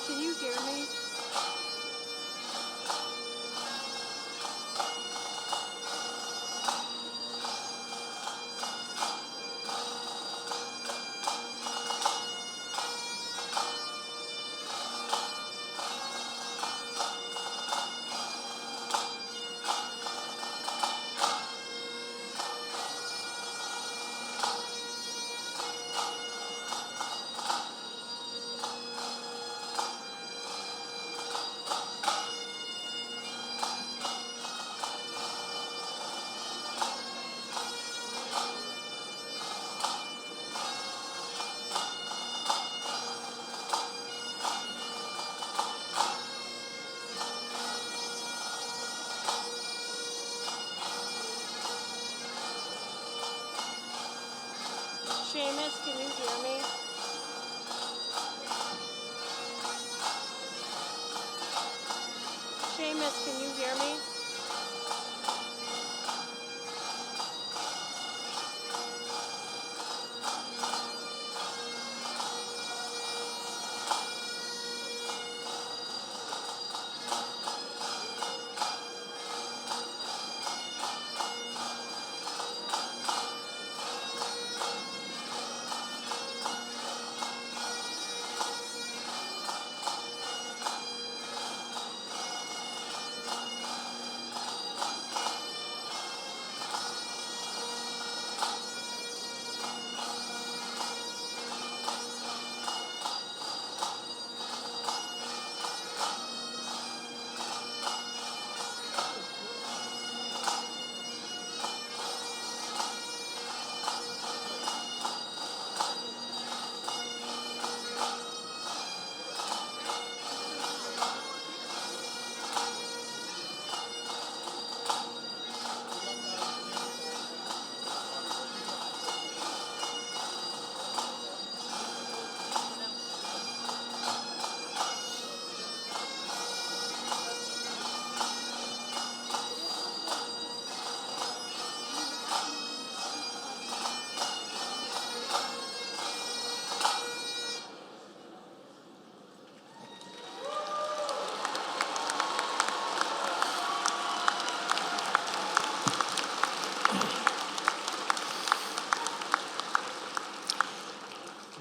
can you hear me? Seamus, can you hear me? Seamus, can you hear me?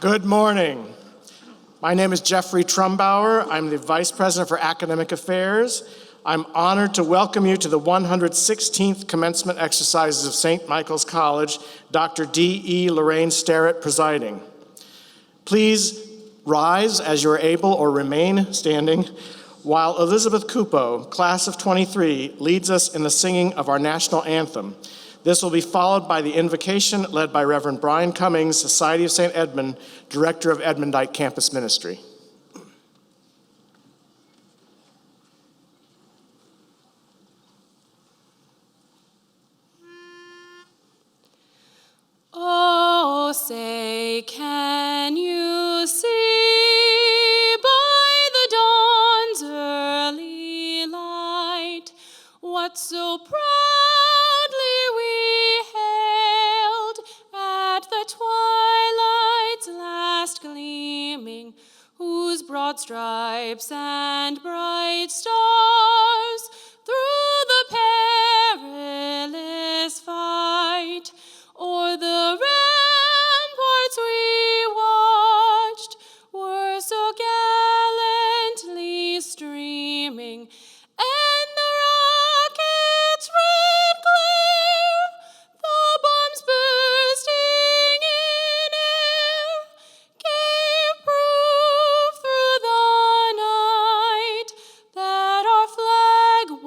Good morning. My name is Jeffrey Trumbauer. I'm the Vice President for Academic Affairs. I'm honored to welcome you to the 116th commencement exercises of St. Michael's College, Dr. D.E. Lorraine Starrett presiding. Please rise as you are able or remain standing while Elizabeth Cupo, class of 23, leads us in the singing of our national anthem. This will be followed by the invocation led by Reverend Brian Cummings, Society of St. Edmund, Director of Edmundite Campus Ministry. Oh, say, can you see by the dawn's early light what so proudly we hailed at the twilight's last gleaming, whose broad stripes and bright stars through the perilous fight o'er the ramparts we watched were so gallantly streaming, and the rocket's red glare, the bombs bursting in air, gave proof through the night that our flag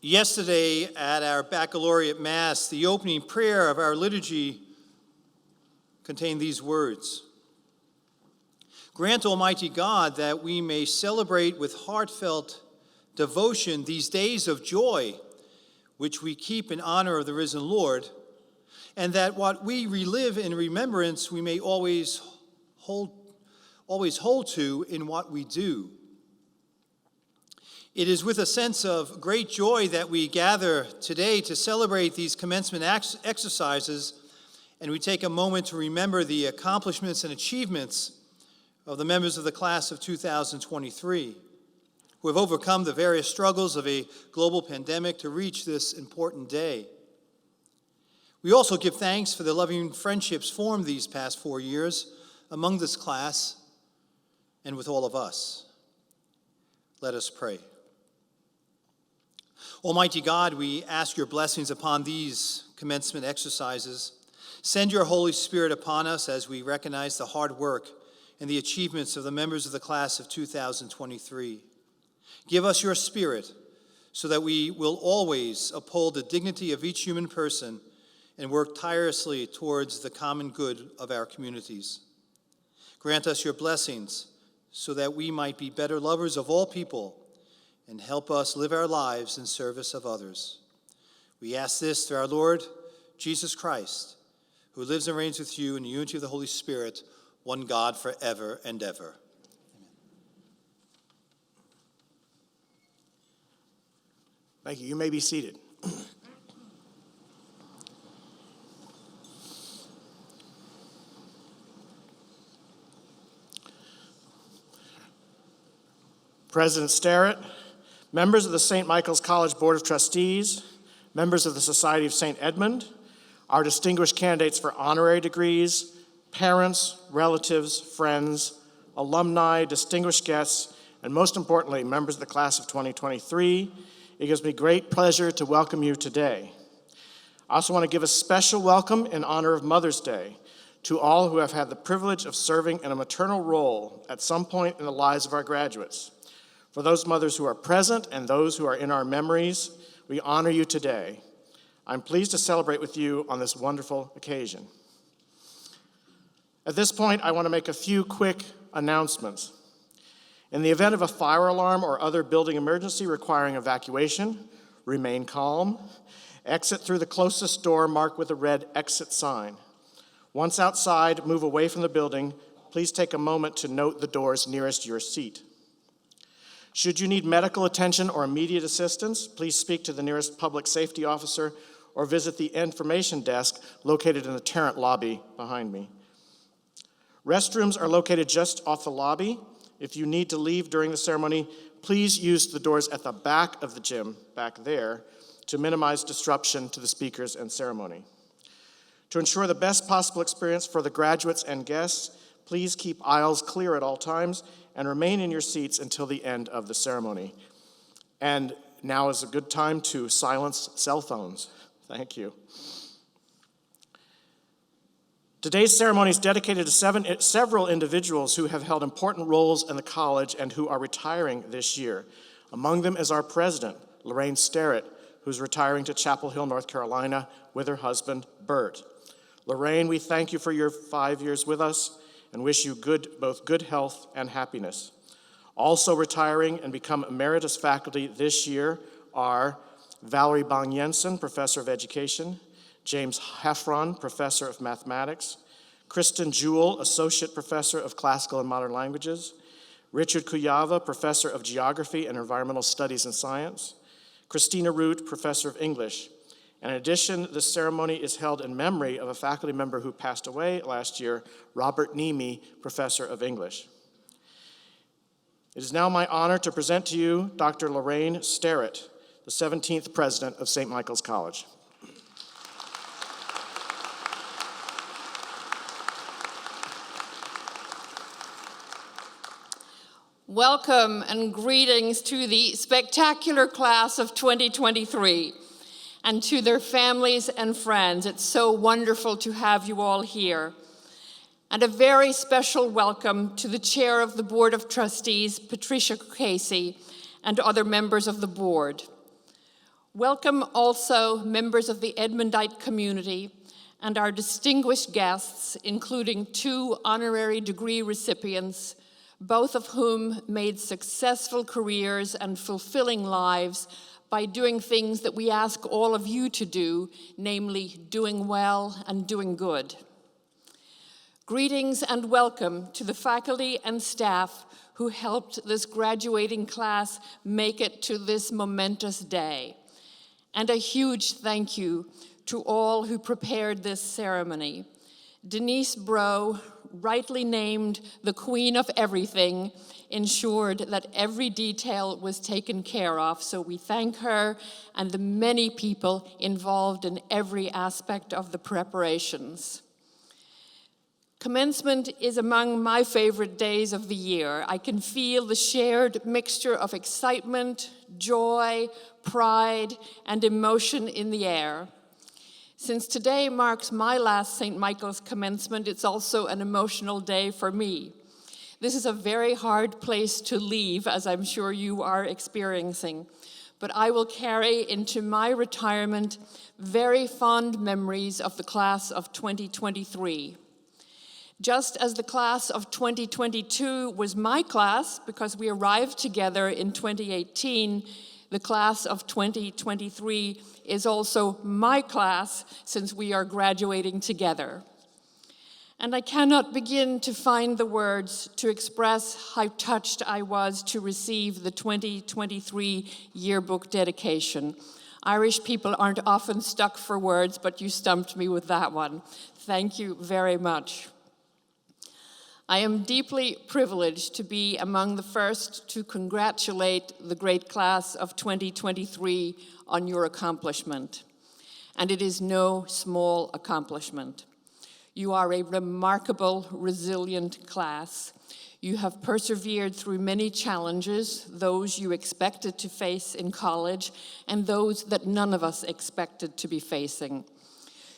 Yesterday at our baccalaureate mass, the opening prayer of our liturgy contained these words: "Grant, Almighty God, that we may celebrate with heartfelt devotion these days of joy, which we keep in honor of the risen Lord, and that what we relive in remembrance we may always hold to in what we do." It is with a sense of great joy that we gather today to celebrate these commencement exercises, and we take a moment to remember the accomplishments and achievements of the members of the class of 2023, who have overcome the various struggles of a global pandemic to reach this important day. We also give thanks for the loving friendships formed these past 4 years among this class and with all of us. Let us pray. Almighty God, we ask your blessings upon these commencement exercises. Send your Holy Spirit upon us as we recognize the hard work and the achievements of the members of the class of 2023. Give us your Spirit so that we will always uphold the dignity of each human person and work tirelessly towards the common good of our communities. Grant us your blessings so that we might be better lovers of all people and help us live our lives in service of others. We ask this through our Lord Jesus Christ, who lives and reigns with you in the unity of the Holy Spirit, one God forever and ever. Thank you. You may be seated. President Sterrett, members of the St. Michael's College Board of Trustees, members of the Society of St. Edmund, our distinguished candidates for honorary degrees, parents, relatives, friends, alumni, distinguished guests, and most importantly, members of the class of 2023, it gives me great pleasure to welcome you today. I also want to give a special welcome in honor of Mother's Day to all who have had the privilege of serving in a maternal role at some point in the lives of our graduates. For those mothers who are present and those who are in our memories, we honor you today. I'm pleased to celebrate with you on this wonderful occasion. At this point, I want to make a few quick announcements. In the event of a fire alarm or other building emergency requiring evacuation, remain calm. Exit through the closest door marked with a red exit sign. Once outside, move away from the building. Please take a moment to note the doors nearest your seat. Should you need medical attention or immediate assistance, please speak to the nearest public safety officer or visit the information desk located in the Tarrant lobby behind me. Restrooms are located just off the lobby. If you need to leave during the ceremony, please use the doors at the back of the gym, back there, to minimize disruption to the speakers and ceremony. To ensure the best possible experience for the graduates and guests, please keep aisles clear at all times and remain in your seats until the end of the ceremony. And now is a good time to silence cell phones. Thank you. Today's ceremony is dedicated to several individuals who have held important roles in the college and who are retiring this year. Among them is our president, Lorraine Sterrett, who's retiring to Chapel Hill, North Carolina, with her husband, Bert. Lorraine, we thank you for your 5 years with us and wish you both good health and happiness. Also retiring and become emeritus faculty this year are Valerie Bang Jensen, Professor of Education, James Heffron, Professor of Mathematics, Kristen Jewell, Associate Professor of Classical and Modern Languages, Richard Kuyava, Professor of Geography and Environmental Studies and Science, Christina Root, Professor of English. And in addition, this ceremony is held in memory of a faculty member who passed away last year, Robert Nemi, Professor of English. It is now my honor to present to you Dr. Lorraine Sterrett, the 17th President of St. Michael's College. Welcome and greetings to the spectacular class of 2023 and to their families and friends. It's so wonderful to have you all here. And a very special welcome to the chair of the Board of Trustees, Patricia Casey, and other members of the board. Welcome also members of the Edmondite community and our distinguished guests, including 2 honorary degree recipients, both of whom made successful careers and fulfilling lives by doing things that we ask all of you to do, namely doing well and doing good. Greetings and welcome to the faculty and staff who helped this graduating class make it to this momentous day. And a huge thank you to all who prepared this ceremony. Denise Bro, rightly named the Queen of Everything, ensured that every detail was taken care of, so we thank her and the many people involved in every aspect of the preparations. Commencement is among my favorite days of the year. I can feel the shared mixture of excitement, joy, pride, and emotion in the air. Since today marks my last St. Michael's commencement, it's also an emotional day for me. This is a very hard place to leave, as I'm sure you are experiencing, but I will carry into my retirement very fond memories of the class of 2023. Just as the class of 2022 was my class, because we arrived together in 2018, the class of 2023 is also my class, since we are graduating together. And I cannot begin to find the words to express how touched I was to receive the 2023 yearbook dedication. Irish people aren't often stuck for words, but you stumped me with that one. Thank you very much. I am deeply privileged to be among the first to congratulate the great class of 2023 on your accomplishment. And it is no small accomplishment. You are a remarkable, resilient class. You have persevered through many challenges, those you expected to face in college and those that none of us expected to be facing.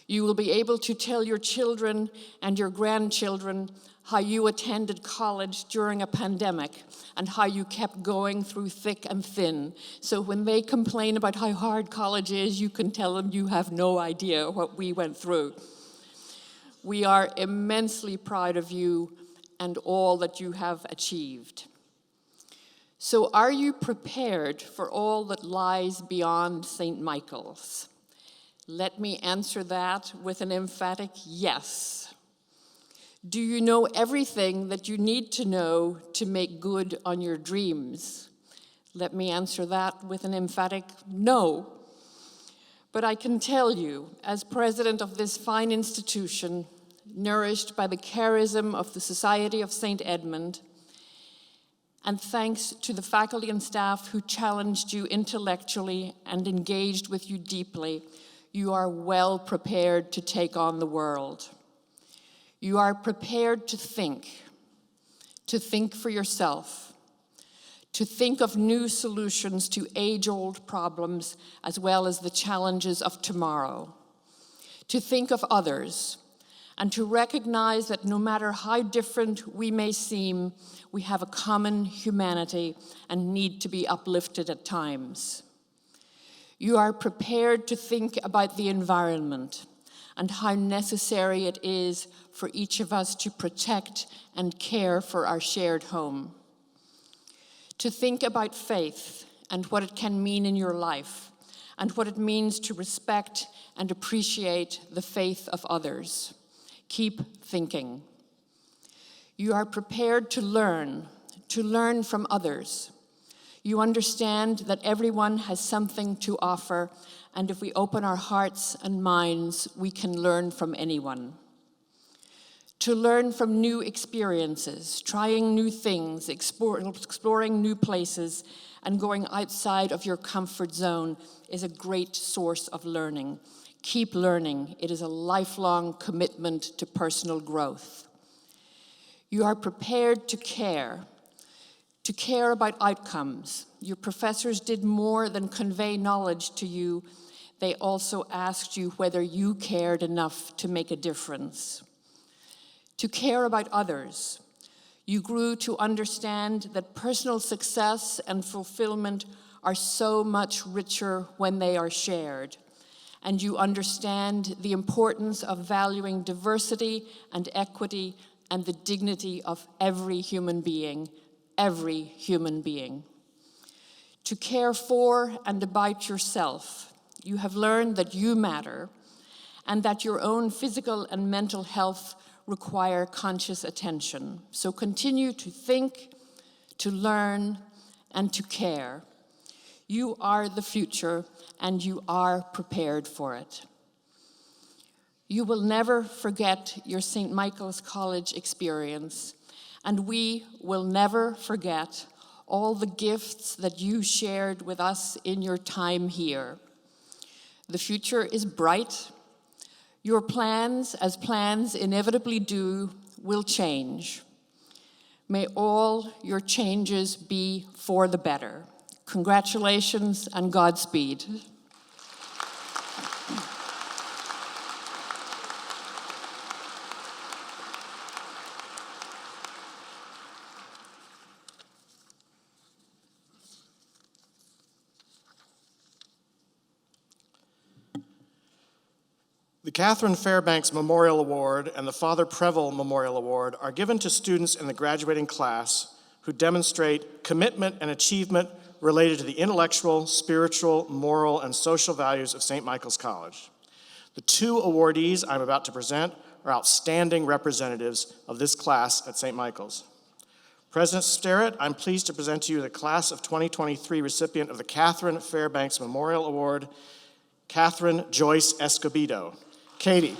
You will be able to tell your children and your grandchildren how you attended college during a pandemic and how you kept going through thick and thin. So when they complain about how hard college is, you can tell them you have no idea what we went through. We are immensely proud of you and all that you have achieved. So are you prepared for all that lies beyond St. Michael's? Let me answer that with an emphatic yes. Do you know everything that you need to know to make good on your dreams? Let me answer that with an emphatic no. But I can tell you, as president of this fine institution, nourished by the charism of the Society of St. Edmund, and thanks to the faculty and staff who challenged you intellectually and engaged with you deeply, you are well prepared to take on the world. You are prepared to think for yourself, to think of new solutions to age-old problems as well as the challenges of tomorrow, to think of others, and to recognize that no matter how different we may seem, we have a common humanity and need to be uplifted at times. You are prepared to think about the environment and how necessary it is for each of us to protect and care for our shared home. To think about faith and what it can mean in your life, and what it means to respect and appreciate the faith of others. Keep thinking. You are prepared to learn from others. You understand that everyone has something to offer, and if we open our hearts and minds, we can learn from anyone. To learn from new experiences, trying new things, exploring new places, and going outside of your comfort zone is a great source of learning. Keep learning. It is a lifelong commitment to personal growth. You are prepared to care about outcomes. Your professors did more than convey knowledge to you. They also asked you whether you cared enough to make a difference. To care about others. You grew to understand that personal success and fulfillment are so much richer when they are shared, and you understand the importance of valuing diversity and equity and the dignity of every human being, every human being. To care for and about yourself, you have learned that you matter and that your own physical and mental health require conscious attention. So continue to think, to learn, and to care. You are the future, and you are prepared for it. You will never forget your St. Michael's College experience, and we will never forget all the gifts that you shared with us in your time here. The future is bright. Your plans, as plans inevitably do, will change. May all your changes be for the better. Congratulations and Godspeed. The Catherine Fairbanks Memorial Award and the Father Preble Memorial Award are given to students in the graduating class who demonstrate commitment and achievement related to the intellectual, spiritual, moral, and social values of St. Michael's College. The two awardees I'm about to present are outstanding representatives of this class at St. Michael's. President Sterrett, I'm pleased to present to you the class of 2023 recipient of the Catherine Fairbanks Memorial Award, Catherine Joyce Escobedo. Katie.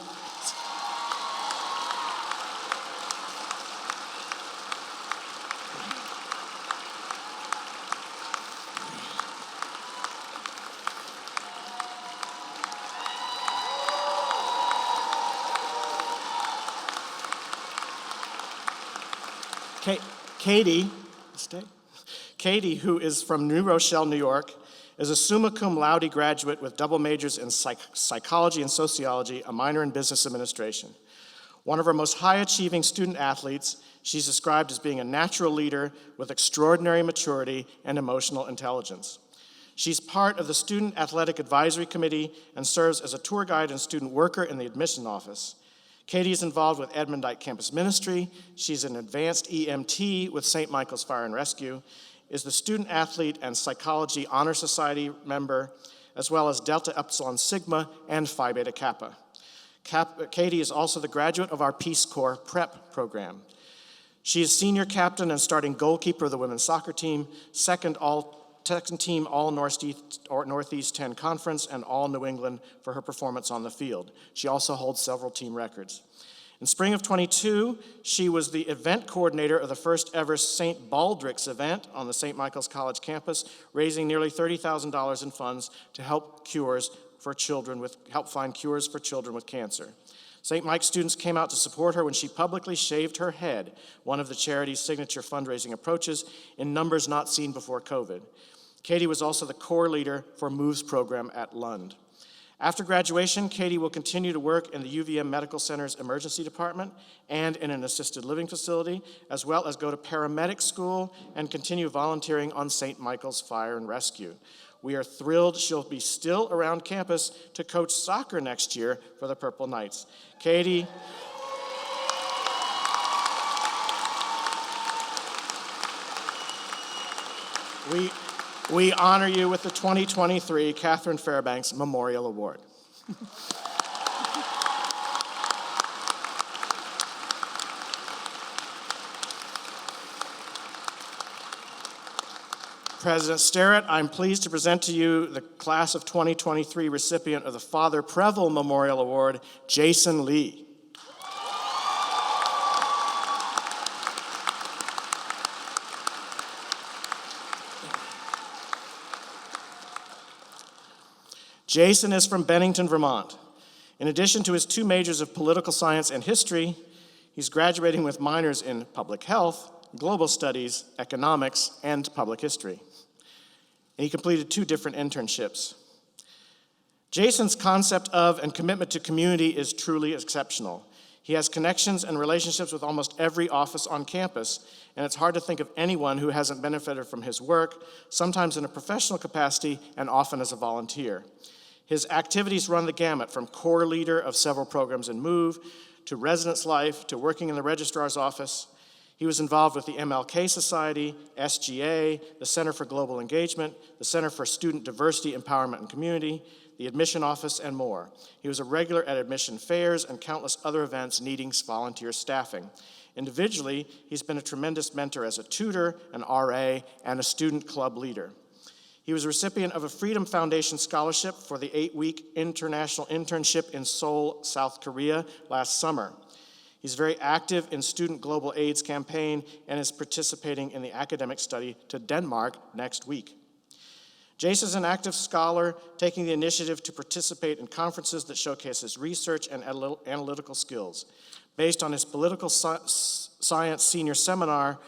Katie, who is from New Rochelle, New York, is a summa cum laude graduate with double majors in psychology and sociology, a minor in business administration. One of our most high-achieving student athletes, she's described as being a natural leader with extraordinary maturity and emotional intelligence. She's part of the Student Athletic Advisory Committee and serves as a tour guide and student worker in the admission office. Katie is involved with Edmondite Campus Ministry. She's an advanced EMT with St. Michael's Fire and Rescue, is the Student Athlete and Psychology Honor Society member, as well as Delta Epsilon Sigma and Phi Beta Kappa. Katie is also the graduate of our Peace Corps prep program. She is senior captain and starting goalkeeper of the women's soccer team, second team All Northeast 10 Conference, and All New England for her performance on the field. She also holds several team records. In spring of 22, she was the event coordinator of the first ever St. Baldrick's event on the St. Michael's College campus, raising nearly $30,000 in funds to help find cures for children with cancer. St. Mike's students came out to support her when she publicly shaved her head, one of the charity's signature fundraising approaches, in numbers not seen before COVID. Katie was also the core leader for MOVE's program at Lund. After graduation, Katie will continue to work in the UVM Medical Center's emergency department and in an assisted living facility, as well as go to paramedic school and continue volunteering on St. Michael's Fire and Rescue. We are thrilled she'll be still around campus to coach soccer next year for the Purple Knights. Katie, we honor you with the 2023 Catherine Fairbanks Memorial Award. President Sterrett, I'm pleased to present to you the class of 2023 recipient of the Father Preble Memorial Award, Jason Lee. Jason is from Bennington, Vermont. In addition to his two majors of political science and history, he's graduating with minors in public health, global studies, economics, and public history. And he completed 2 different internships. Jason's concept of and commitment to community is truly exceptional. He has connections and relationships with almost every office on campus, and it's hard to think of anyone who hasn't benefited from his work, sometimes in a professional capacity and often as a volunteer. His activities run the gamut, from core leader of several programs in MOVE, to residence life, to working in the registrar's office. He was involved with the MLK Society, SGA, the Center for Global Engagement, the Center for Student Diversity, Empowerment, and Community, the Admission Office, and more. He was a regular at admission fairs and countless other events needing volunteer staffing. Individually, he's been a tremendous mentor as a tutor, an RA, and a student club leader. He was a recipient of a Freedom Foundation Scholarship for the 8-week international internship in Seoul, South Korea last summer. He's very active in Student Global AIDS campaign and is participating in the academic study to Denmark next week. Jace is an active scholar, taking the initiative to participate in conferences that showcase his research and analytical skills. Based on his political science senior seminar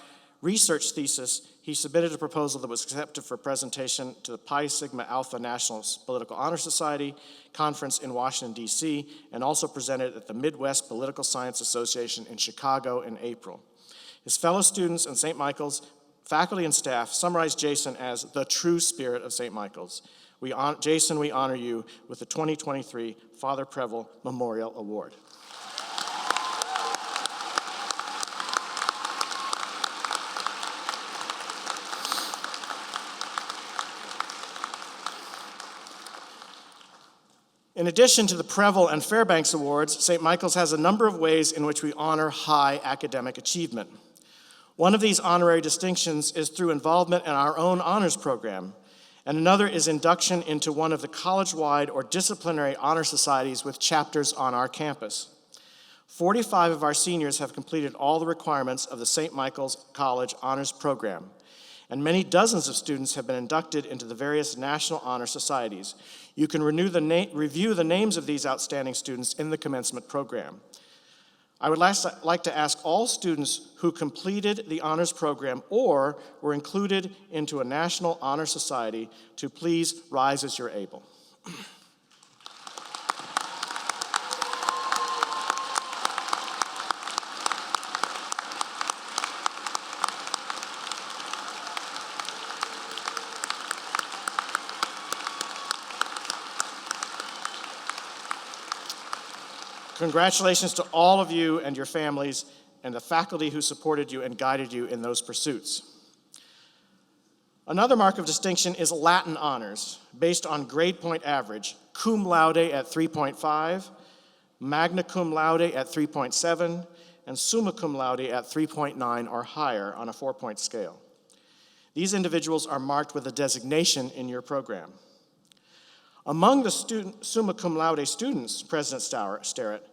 research thesis, he submitted a proposal that was accepted for presentation to the Pi Sigma Alpha National Political Honor Society conference in Washington, D.C., and also presented at the Midwest Political Science Association in Chicago in April. His fellow students and St. Michael's faculty and staff summarize Jason as the true spirit of St. Michael's. Jason, we honor you with the 2023 Father Preble Memorial Award. In addition to the Preble and Fairbanks Awards, St. Michael's has a number of ways in which we honor high academic achievement. One of these honorary distinctions is through involvement in our own honors program, and another is induction into one of the college-wide or disciplinary honor societies with chapters on our campus. 45 of our seniors have completed all the requirements of the St. Michael's College Honors Program, and many dozens of students have been inducted into the various national honor societies. You can review the names of these outstanding students in the commencement program. I would like to ask all students who completed the honors program or were included into a national honor society to please rise as you're able. Congratulations to all of you and your families and the faculty who supported you and guided you in those pursuits. Another mark of distinction is Latin honors, based on grade point average, cum laude at 3.5, magna cum laude at 3.7, and summa cum laude at 3.9 or higher on a 4-point scale. These individuals are marked with a designation in your program. Among the summa cum laude students, President Starrett,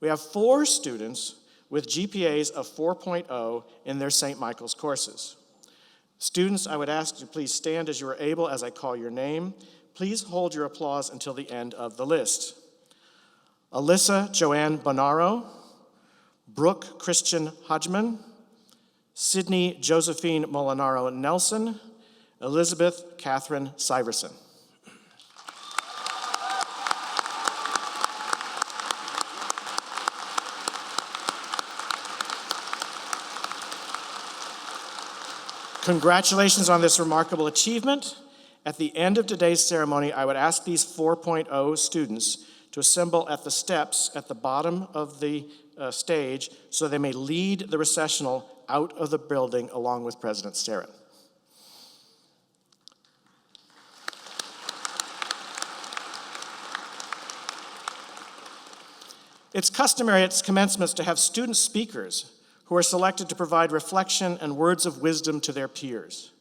we have 4 students with GPAs of 4.0 in their St. Michael's courses. Students, I would ask you to please stand as you are able as I call your name. Please hold your applause until the end of the list. Alyssa Joanne Bonaro, Brooke Christian Hodgman, Sydney Josephine Molinaro Nelson, Elizabeth Catherine Syverson. Congratulations on this remarkable achievement. At the end of today's ceremony, I would ask these 4.0 students to assemble at the steps at the bottom of the stage so they may lead the recessional out of the building along with President Starrett. It's customary at commencements to have student speakers who are selected to provide reflection and words of wisdom to their peers.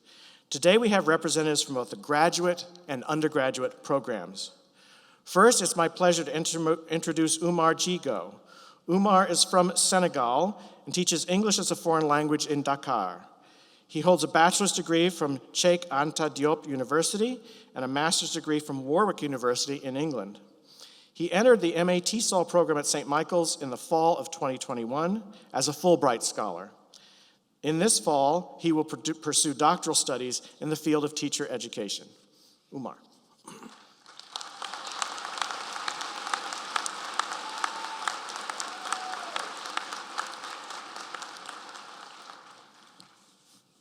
Today we have representatives from both the graduate and undergraduate programs. First, it's my pleasure to introduce Umar Jigo. Umar is from Senegal and teaches English as a foreign language in Dakar. He holds a bachelor's degree from Cheikh Anta Diop University and a master's degree from Warwick University in England. He entered the MA TESOL program at St. Michael's in the fall of 2021 as a Fulbright scholar. In this fall, he will pursue doctoral studies in the field of teacher education. Umar.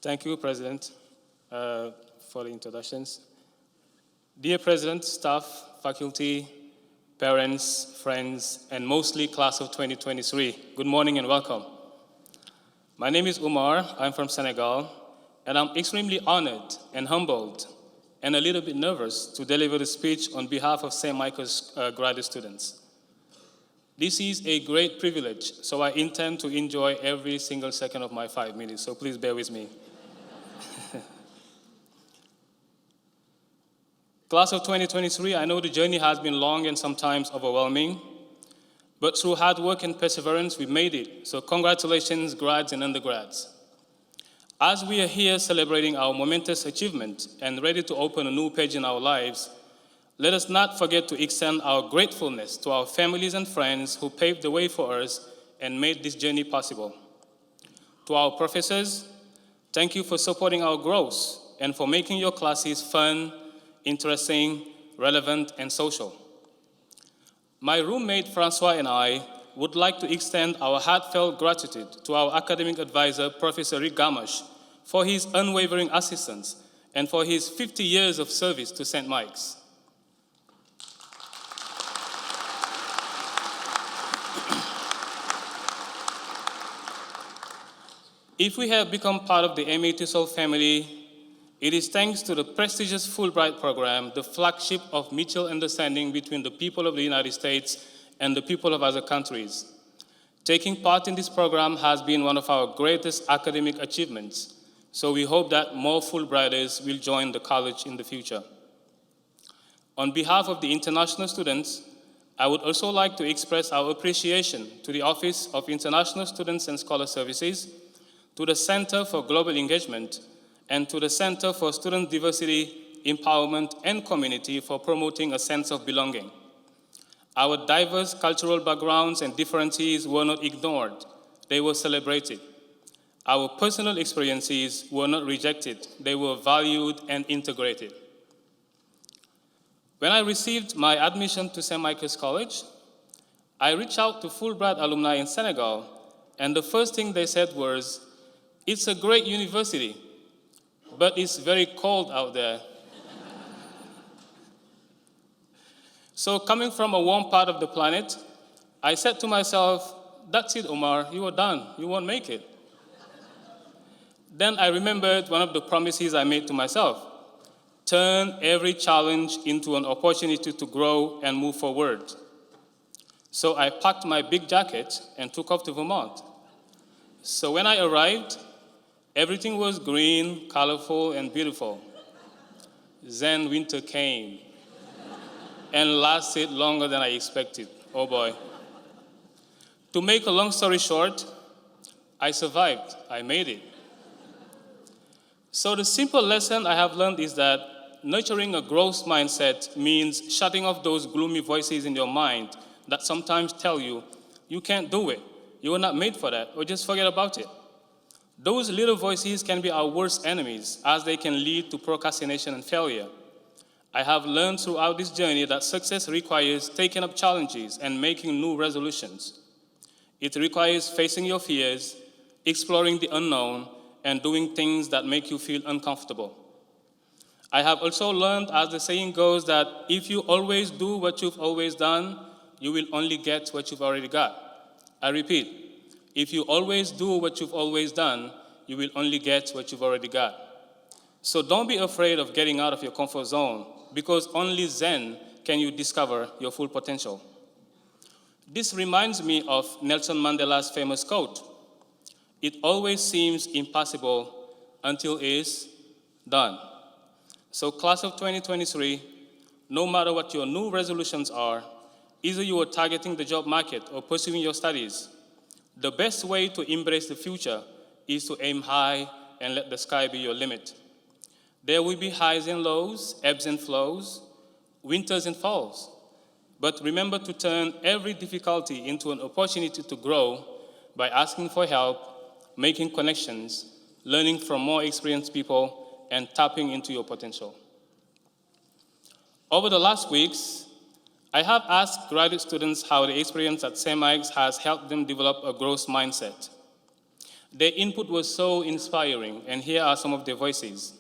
Thank you, President, for the introductions. Dear President, staff, faculty, parents, friends, and mostly class of 2023, good morning and welcome. My name is Umar, I'm from Senegal, and I'm extremely honored and humbled and a little bit nervous to deliver the speech on behalf of St. Michael's graduate students. This is a great privilege, so I intend to enjoy every single second of my 5 minutes, so please bear with me. Class of 2023, I know the journey has been long and sometimes overwhelming, but through hard work and perseverance, we made it. So congratulations, grads and undergrads. As we are here celebrating our momentous achievement and ready to open a new page in our lives, let us not forget to extend our gratefulness to our families and friends who paved the way for us and made this journey possible. To our professors, thank you for supporting our growth and for making your classes fun, interesting, relevant, and social. My roommate Francois and I would like to extend our heartfelt gratitude to our academic advisor, Professor Rick Gamache, for his unwavering assistance and for his 50 years of service to St. Mike's. If we have become part of the MA TESOL family, it is thanks to the prestigious Fulbright program, the flagship of mutual understanding between the people of the United States and the people of other countries. Taking part in this program has been one of our greatest academic achievements, so we hope that more Fulbrighters will join the college in the future. On behalf of the international students, I would also like to express our appreciation to the Office of International Students and Scholar Services, to the Center for Global Engagement, and to the Center for Student Diversity, Empowerment, and Community for promoting a sense of belonging. Our diverse cultural backgrounds and differences were not ignored, they were celebrated. Our personal experiences were not rejected, they were valued and integrated. When I received my admission to St. Michael's College, I reached out to Fulbright alumni in Senegal, and the first thing they said was, "It's a great university, but it's very cold out there." So coming from a warm part of the planet, I said to myself, "That's it, Omar, you are done, you won't make it." Then I remembered one of the promises I made to myself: turn every challenge into an opportunity to grow and move forward. So I packed my big jacket and took off to Vermont. So when I arrived, everything was green, colorful, and beautiful. Then winter came and lasted longer than I expected. Oh boy. To make a long story short, I survived. I made it. So the simple lesson I have learned is that nurturing a growth mindset means shutting off those gloomy voices in your mind that sometimes tell you, you can't do it, you were not made for that, or just forget about it. Those little voices can be our worst enemies, as they can lead to procrastination and failure. I have learned throughout this journey that success requires taking up challenges and making new resolutions. It requires facing your fears, exploring the unknown, and doing things that make you feel uncomfortable. I have also learned, as the saying goes, that if you always do what you've always done, you will only get what you've already got. I repeat, if you always do what you've always done, you will only get what you've already got. So don't be afraid of getting out of your comfort zone, because only then can you discover your full potential. This reminds me of Nelson Mandela's famous quote: "It always seems impossible until it's done." So class of 2023, no matter what your new resolutions are, either you are targeting the job market or pursuing your studies, the best way to embrace the future is to aim high and let the sky be your limit. There will be highs and lows, ebbs and flows, winters and falls. But remember to turn every difficulty into an opportunity to grow by asking for help, making connections, learning from more experienced people, and tapping into your potential. Over the last weeks, I have asked graduate students how the experience at St. Mike's has helped them develop a growth mindset. Their input was so inspiring, and here are some of their voices.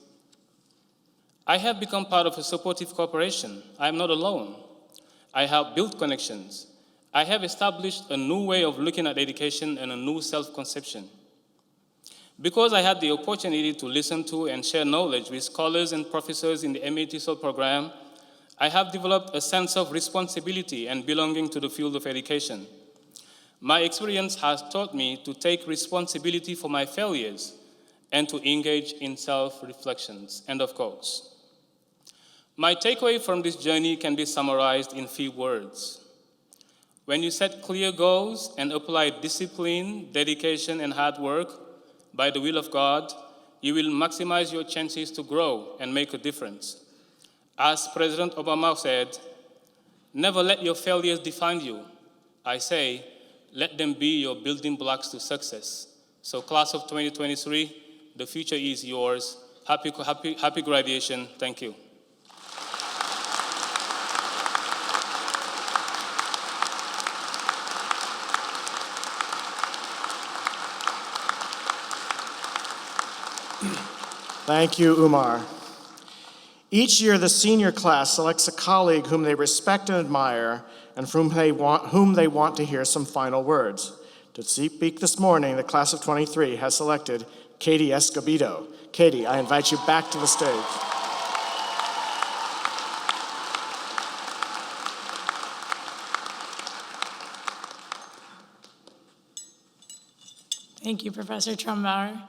I have become part of a supportive corporation. I am not alone. I have built connections. I have established a new way of looking at education and a new self-conception. Because I had the opportunity to listen to and share knowledge with scholars and professors in the MA-TESOL program, I have developed a sense of responsibility and belonging to the field of education. My experience has taught me to take responsibility for my failures and to engage in self-reflections. End of quotes. My takeaway from this journey can be summarized in few words. When you set clear goals and apply discipline, dedication, and hard work, by the will of God, you will maximize your chances to grow and make a difference. As President Obama said, never let your failures define you. I say, let them be your building blocks to success. So class of 2023, the future is yours. Happy graduation. Thank you. Thank you, Umar. Each year, the senior class selects a colleague whom they respect and admire and from whom they want to hear some final words. To speak this morning, the class of 23 has selected Katie Escobedo. Katie, I invite you back to the stage. Thank you, Professor Trumbauer.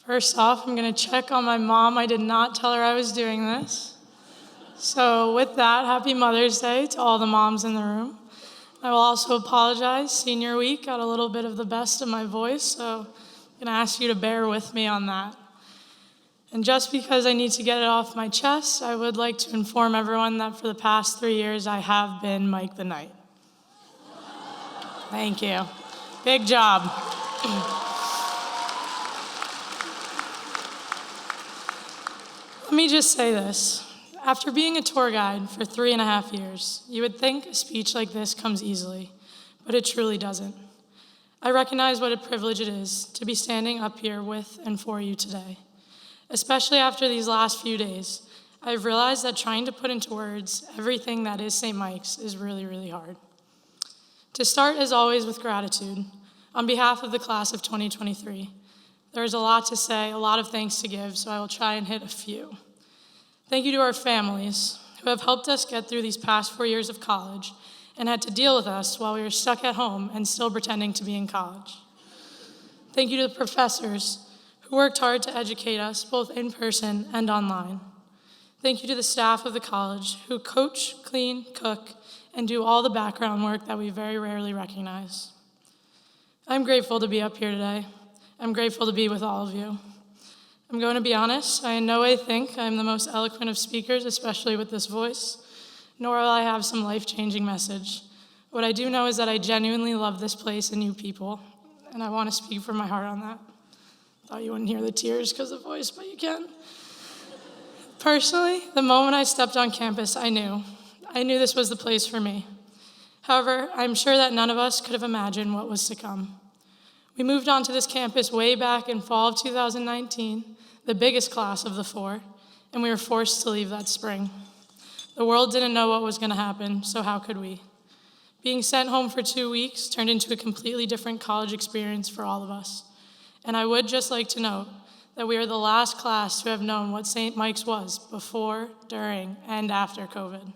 First off, I'm going to check on my mom. I did not tell her I was doing this. So with that, happy Mother's Day to all the moms in the room. I will also apologize. Senior week got a little bit of the best of my voice, so I'm going to ask you to bear with me on that. And just because I need to get it off my chest, I would like to inform everyone that for the past 3 years, I have been Mike the Knight. Thank you. Big job. Let me just say this. After being a tour guide for 3.5 years, you would think a speech like this comes easily, but it truly doesn't. I recognize what a privilege it is to be standing up here with and for you today. Especially after these last few days, I've realized that trying to put into words everything that is St. Mike's is really, really hard. To start, as always, with gratitude, on behalf of the class of 2023, there is a lot to say, a lot of thanks to give, so I will try and hit a few. Thank you to our families who have helped us get through these past 4 years of college and had to deal with us while we were stuck at home and still pretending to be in college. Thank you to the professors who worked hard to educate us both in person and online. Thank you to the staff of the college who coach, clean, cook, and do all the background work that we very rarely recognize. I'm grateful to be up here today. I'm grateful to be with all of you. I'm going to be honest, I in no way think I'm the most eloquent of speakers, especially with this voice, nor will I have some life-changing message. What I do know is that I genuinely love this place and you people, and I want to speak from my heart on that. Thought you wouldn't hear the tears because of the voice, but you can. Personally, the moment I stepped on campus, I knew this was the place for me. However, I'm sure that none of us could have imagined what was to come. We moved onto this campus way back in fall of 2019, the biggest class of the 4, and we were forced to leave that spring. The world didn't know what was going to happen, so how could we? Being sent home for 2 weeks turned into a completely different college experience for all of us. And I would just like to note that we are the last class to have known what St. Mike's was before, during, and after COVID.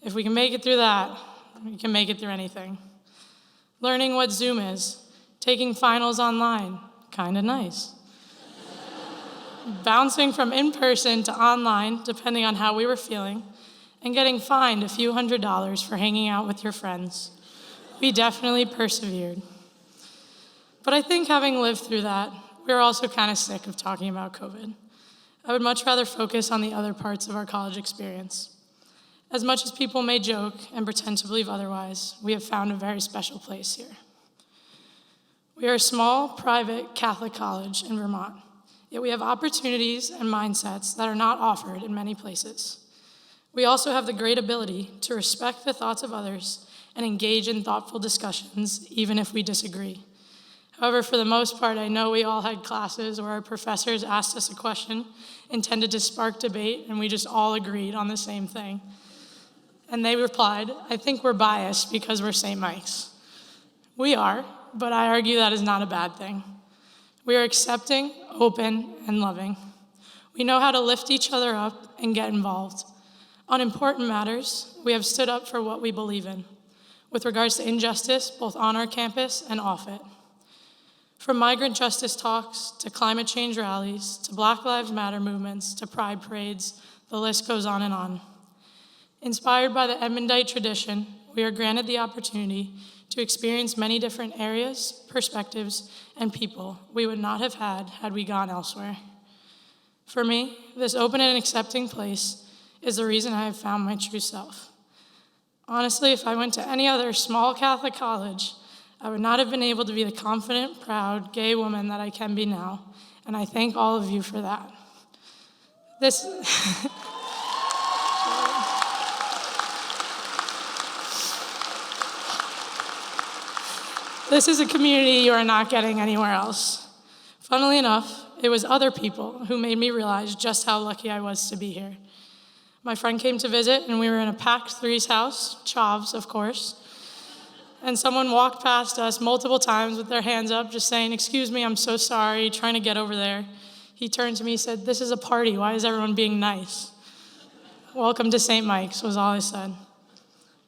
If we can make it through that, we can make it through anything. Learning what Zoom is, taking finals online, kinda nice. Bouncing from in-person to online, depending on how we were feeling, and getting fined a few $100s for hanging out with your friends. We definitely persevered. But I think having lived through that, we were also kind of sick of talking about COVID. I would much rather focus on the other parts of our college experience. As much as people may joke and pretend to believe otherwise, we have found a very special place here. We are a small, private Catholic college in Vermont, yet we have opportunities and mindsets that are not offered in many places. We also have the great ability to respect the thoughts of others and engage in thoughtful discussions, even if we disagree. However, for the most part, I know we all had classes where our professors asked us a question intended to spark debate, and we just all agreed on the same thing. And they replied, "I think we're biased because we're St. Mike's." We are, but I argue that is not a bad thing. We are accepting, open, and loving. We know how to lift each other up and get involved. On important matters, we have stood up for what we believe in, with regards to injustice, both on our campus and off it. From migrant justice talks, to climate change rallies, to Black Lives Matter movements, to pride parades, the list goes on and on. Inspired by the Edmondite tradition, we are granted the opportunity to experience many different areas, perspectives, and people we would not have had we gone elsewhere. For me, this open and accepting place is the reason I have found my true self. Honestly, if I went to any other small Catholic college, I would not have been able to be the confident, proud, gay woman that I can be now, and I thank all of you for that. This is a community you are not getting anywhere else. Funnily enough, it was other people who made me realize just how lucky I was to be here. My friend came to visit, and we were in a packed three's house, Chavs, of course, and someone walked past us multiple times with their hands up, just saying, "Excuse me, I'm so sorry," trying to get over there. He turned to me and said, "This is a party. Why is everyone being nice?" "Welcome to St. Mike's," was all I said.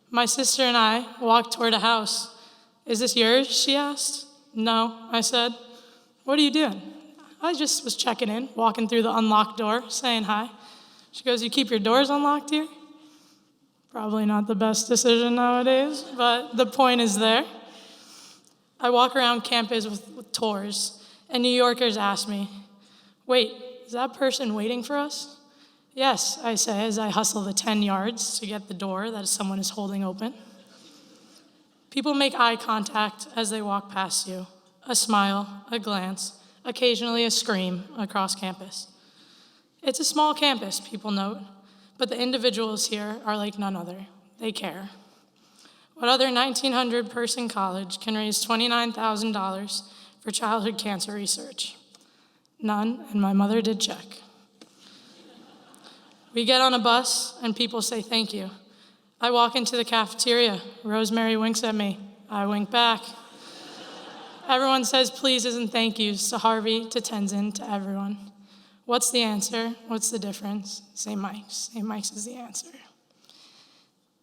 My sister and I walked toward a house. "Is this yours?" she asked. "No," I said. "What are you doing?" "I just was checking in, walking through the unlocked door, saying hi." She goes, "You keep your doors unlocked here?" Probably not the best decision nowadays, but the point is there. I walk around campus with tours, and New Yorkers ask me, "Wait, is that person waiting for us?" "Yes," I say as I hustle the 10 yards to get the door that someone is holding open. People make eye contact as they walk past you, a smile, a glance, occasionally a scream across campus. It's a small campus, people note, but the individuals here are like none other. They care. What other 1,900-person college can raise $29,000 for childhood cancer research? None, and my mother did check. We get on a bus, and people say thank you. I walk into the cafeteria. Rosemary winks at me. I wink back. Everyone says pleases and thank yous to Harvey, to Tenzin, to everyone. What's the answer? What's the difference? St. Mike's. St. Mike's is the answer.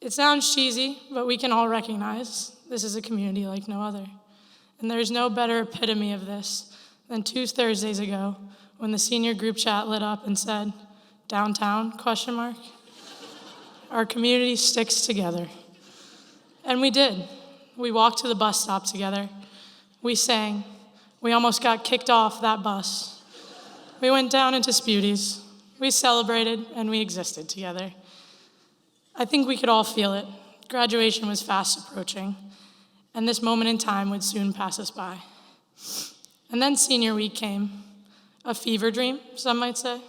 It sounds cheesy, but we can all recognize this is a community like no other. And there's no better epitome of this than 2 Thursdays ago when the senior group chat lit up and said, "Downtown?" ? Our community sticks together. And we did. We walked to the bus stop together. We sang. We almost got kicked off that bus. We went down into Sputies. We celebrated, and we existed together. I think we could all feel it. Graduation was fast approaching, and this moment in time would soon pass us by. And then senior week came. A fever dream, some might say.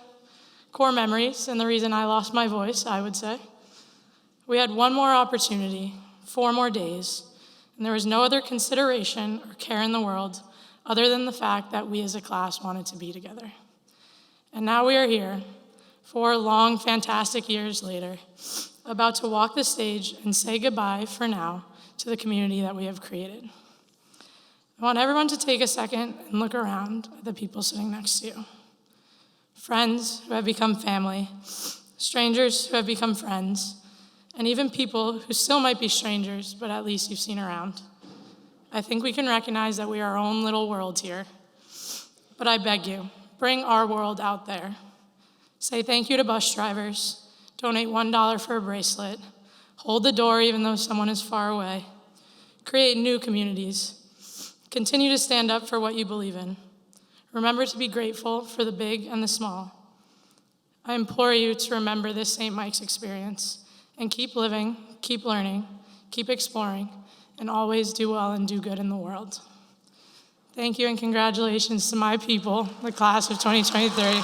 Core memories, and the reason I lost my voice, I would say. We had one more opportunity, 4 more days, and there was no other consideration or care in the world other than the fact that we as a class wanted to be together. And now we are here, 4 long, fantastic years later, about to walk the stage and say goodbye, for now, to the community that we have created. I want everyone to take a second and look around at the people sitting next to you. Friends who have become family, strangers who have become friends, and even people who still might be strangers, but at least you've seen around. I think we can recognize that we are our own little world here. But I beg you, bring our world out there. Say thank you to bus drivers. Donate $1 for a bracelet. Hold the door even though someone is far away. Create new communities. Continue to stand up for what you believe in. Remember to be grateful for the big and the small. I implore you to remember this St. Mike's experience and keep living, keep learning, keep exploring, and always do well and do good in the world. Thank you and congratulations to my people, the class of 2023.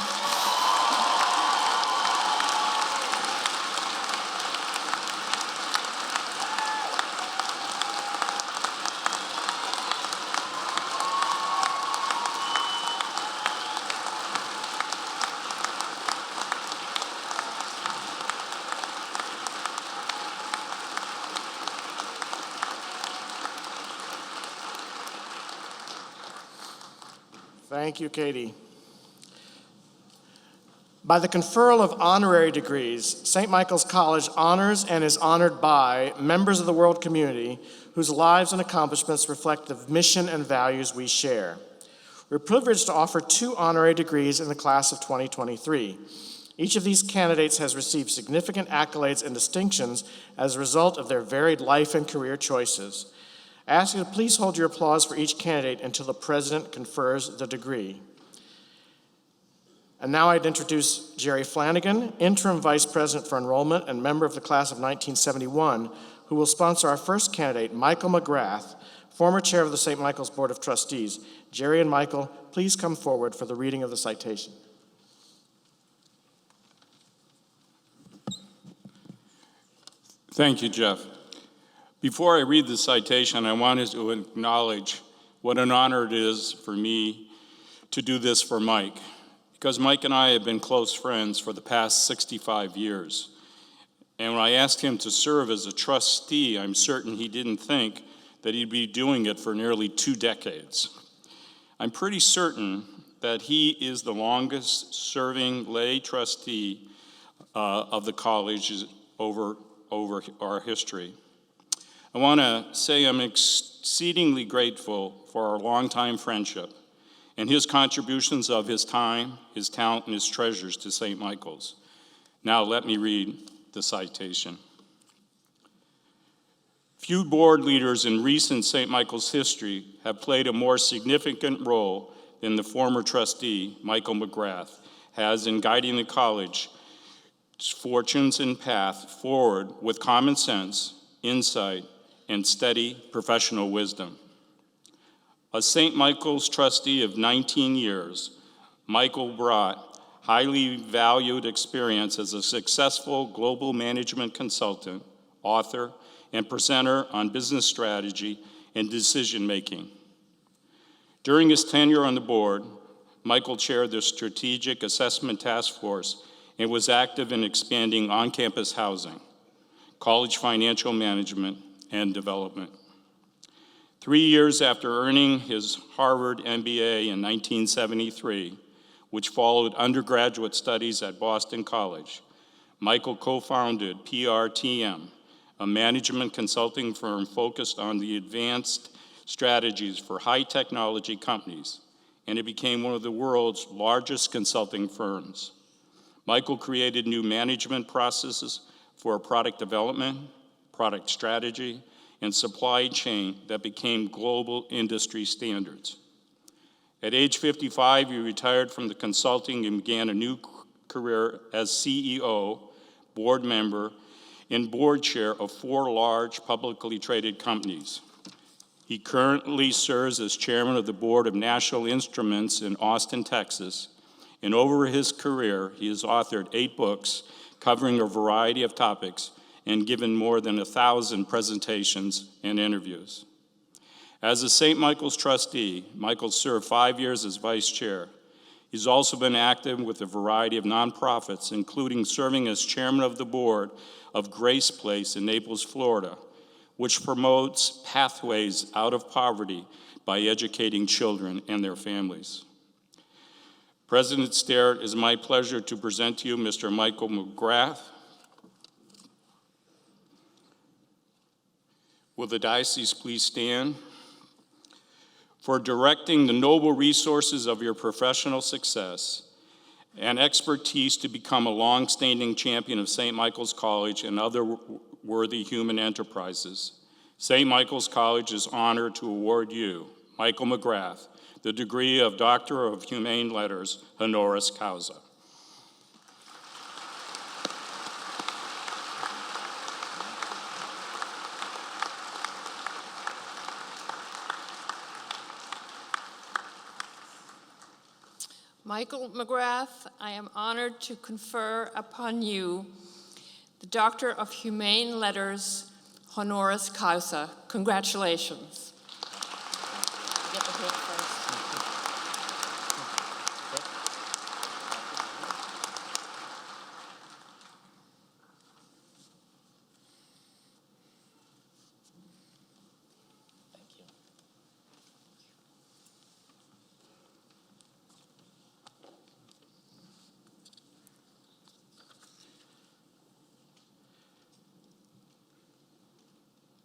Thank you, Katie. By the conferral of honorary degrees, St. Michael's College honors and is honored by members of the world community whose lives and accomplishments reflect the mission and values we share. We're privileged to offer 2 honorary degrees in the class of 2023. Each of these candidates has received significant accolades and distinctions as a result of their varied life and career choices. I ask you to please hold your applause for each candidate until the president confers the degree. And now I'd introduce Jerry Flanagan, Interim Vice President for Enrollment and member of the class of 1971, who will sponsor our first candidate, Michael McGrath, former chair of the St. Michael's Board of Trustees. Jerry and Michael, please come forward for the reading of the citation. Thank you, Jeff. Before I read the citation, I wanted to acknowledge what an honor it is for me to do this for Mike, because Mike and I have been close friends for the past 65 years. And when I asked him to serve as a trustee, I'm certain he didn't think that he'd be doing it for nearly 2 decades. I'm pretty certain that he is the longest serving lay trustee of the college over our history. I want to say I'm exceedingly grateful for our longtime friendship and his contributions of his time, his talent, and his treasures to St. Michael's. Now let me read the citation. Few board leaders in recent St. Michael's history have played a more significant role than the former trustee, Michael McGrath, has in guiding the college's fortunes and path forward with common sense, insight, and steady professional wisdom. A St. Michael's trustee of 19 years, Michael brought highly valued experience as a successful global management consultant, author, and presenter on business strategy and decision-making. During his tenure on the board, Michael chaired the Strategic Assessment Task Force and was active in expanding on-campus housing, college financial management, and development. 3 years after earning his Harvard MBA in 1973, which followed undergraduate studies at Boston College, Michael co-founded PRTM, a management consulting firm focused on the advanced strategies for high technology companies, and it became one of the world's largest consulting firms. Michael created new management processes for product development, product strategy, and supply chain that became global industry standards. At age 55, he retired from the consulting and began a new career as CEO, board member, and board chair of 4 large publicly traded companies. He currently serves as chairman of the board of National Instruments in Austin, Texas, and over his career, he has authored 8 books covering a variety of topics and given more than 1,000 presentations and interviews. As a St. Michael's trustee, Michael served 5 years as vice chair. He's also been active with a variety of nonprofits, including serving as chairman of the board of Grace Place in Naples, Florida, which promotes pathways out of poverty by educating children and their families. President Starrett, it is my pleasure to present to you Mr. Michael McGrath. Will the diocese please stand? For directing the noble resources of your professional success and expertise to become a long-standing champion of St. Michael's College and other worthy human enterprises, St. Michael's College is honored to award you, Michael McGrath, the degree of Doctor of Humane Letters, honoris causa. Michael McGrath, I am honored to confer upon you the Doctor of Humane Letters, honoris causa. Congratulations. Get the cake first.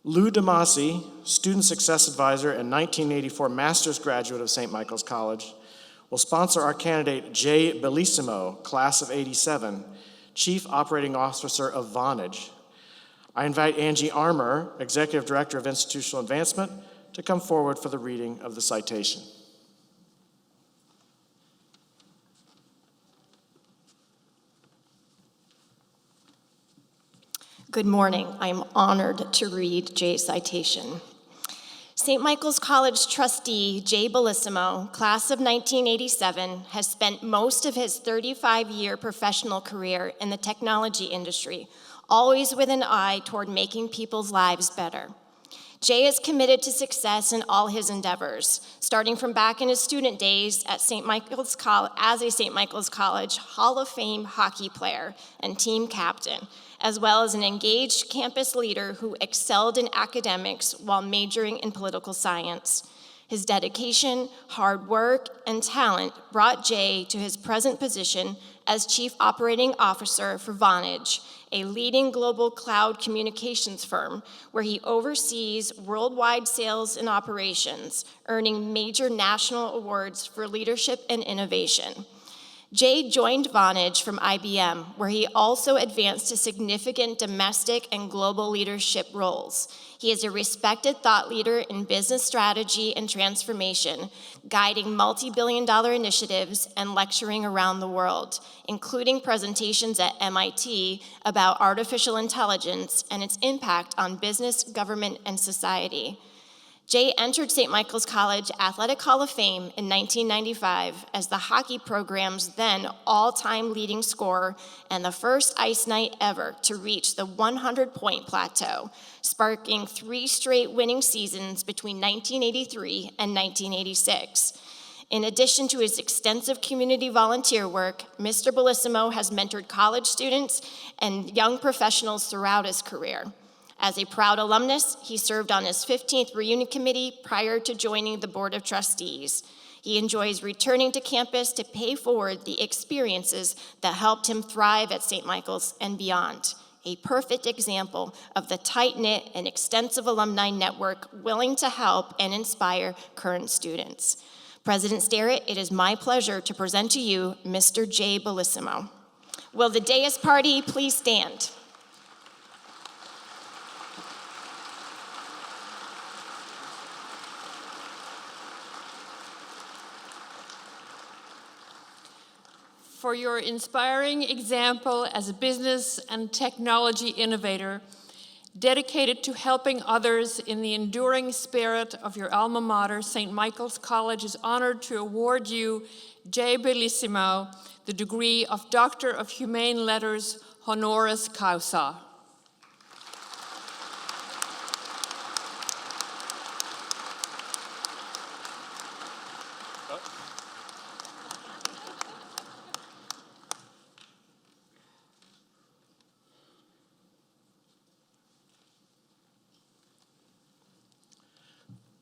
Lou DeMasi, Student Success Advisor and 1984 Master's Graduate of St. Michael's College, will sponsor our candidate Jay Bellissimo, Class of '87, Chief Operating Officer of Vonage. I invite Angie Armour, Executive Director of Institutional Advancement, to come forward for the reading of the citation. Good morning. I'm honored to read Jay's citation. St. Michael's College trustee Jay Bellissimo, class of 1987, has spent most of his 35-year professional career in the technology industry, always with an eye toward making people's lives better. Jay is committed to success in all his endeavors, starting from back in his student days at St. Michael's College as a St. Michael's College Hall of Fame hockey player and team captain, as well as an engaged campus leader who excelled in academics while majoring in political science. His dedication, hard work, and talent brought Jay to his present position as Chief Operating Officer for Vonage, a leading global cloud communications firm where he oversees worldwide sales and operations, earning major national awards for leadership and innovation. Jay joined Vonage from IBM, where he also advanced to significant domestic and global leadership roles. He is a respected thought leader in business strategy and transformation, guiding multi-billion-dollar initiatives and lecturing around the world, including presentations at MIT about artificial intelligence and its impact on business, government, and society. Jay entered St. Michael's College Athletic Hall of Fame in 1995 as the hockey program's then all-time leading scorer and the first Ice Knight ever to reach the 100-point plateau, sparking 3 straight winning seasons between 1983 and 1986. In addition to his extensive community volunteer work, Mr. Bellissimo has mentored college students and young professionals throughout his career. As a proud alumnus, he served on his 15th reunion committee prior to joining the Board of Trustees. He enjoys returning to campus to pay forward the experiences that helped him thrive at St. Michael's and beyond. A perfect example of the tight-knit and extensive alumni network willing to help and inspire current students. President Sterrett, it is my pleasure to present to you Mr. Jay Bellissimo. Will the dais party please stand? For your inspiring example as a business and technology innovator, dedicated to helping others in the enduring spirit of your alma mater, St. Michael's College is honored to award you, Jay Bellissimo, the degree of Doctor of Humane Letters, honoris causa.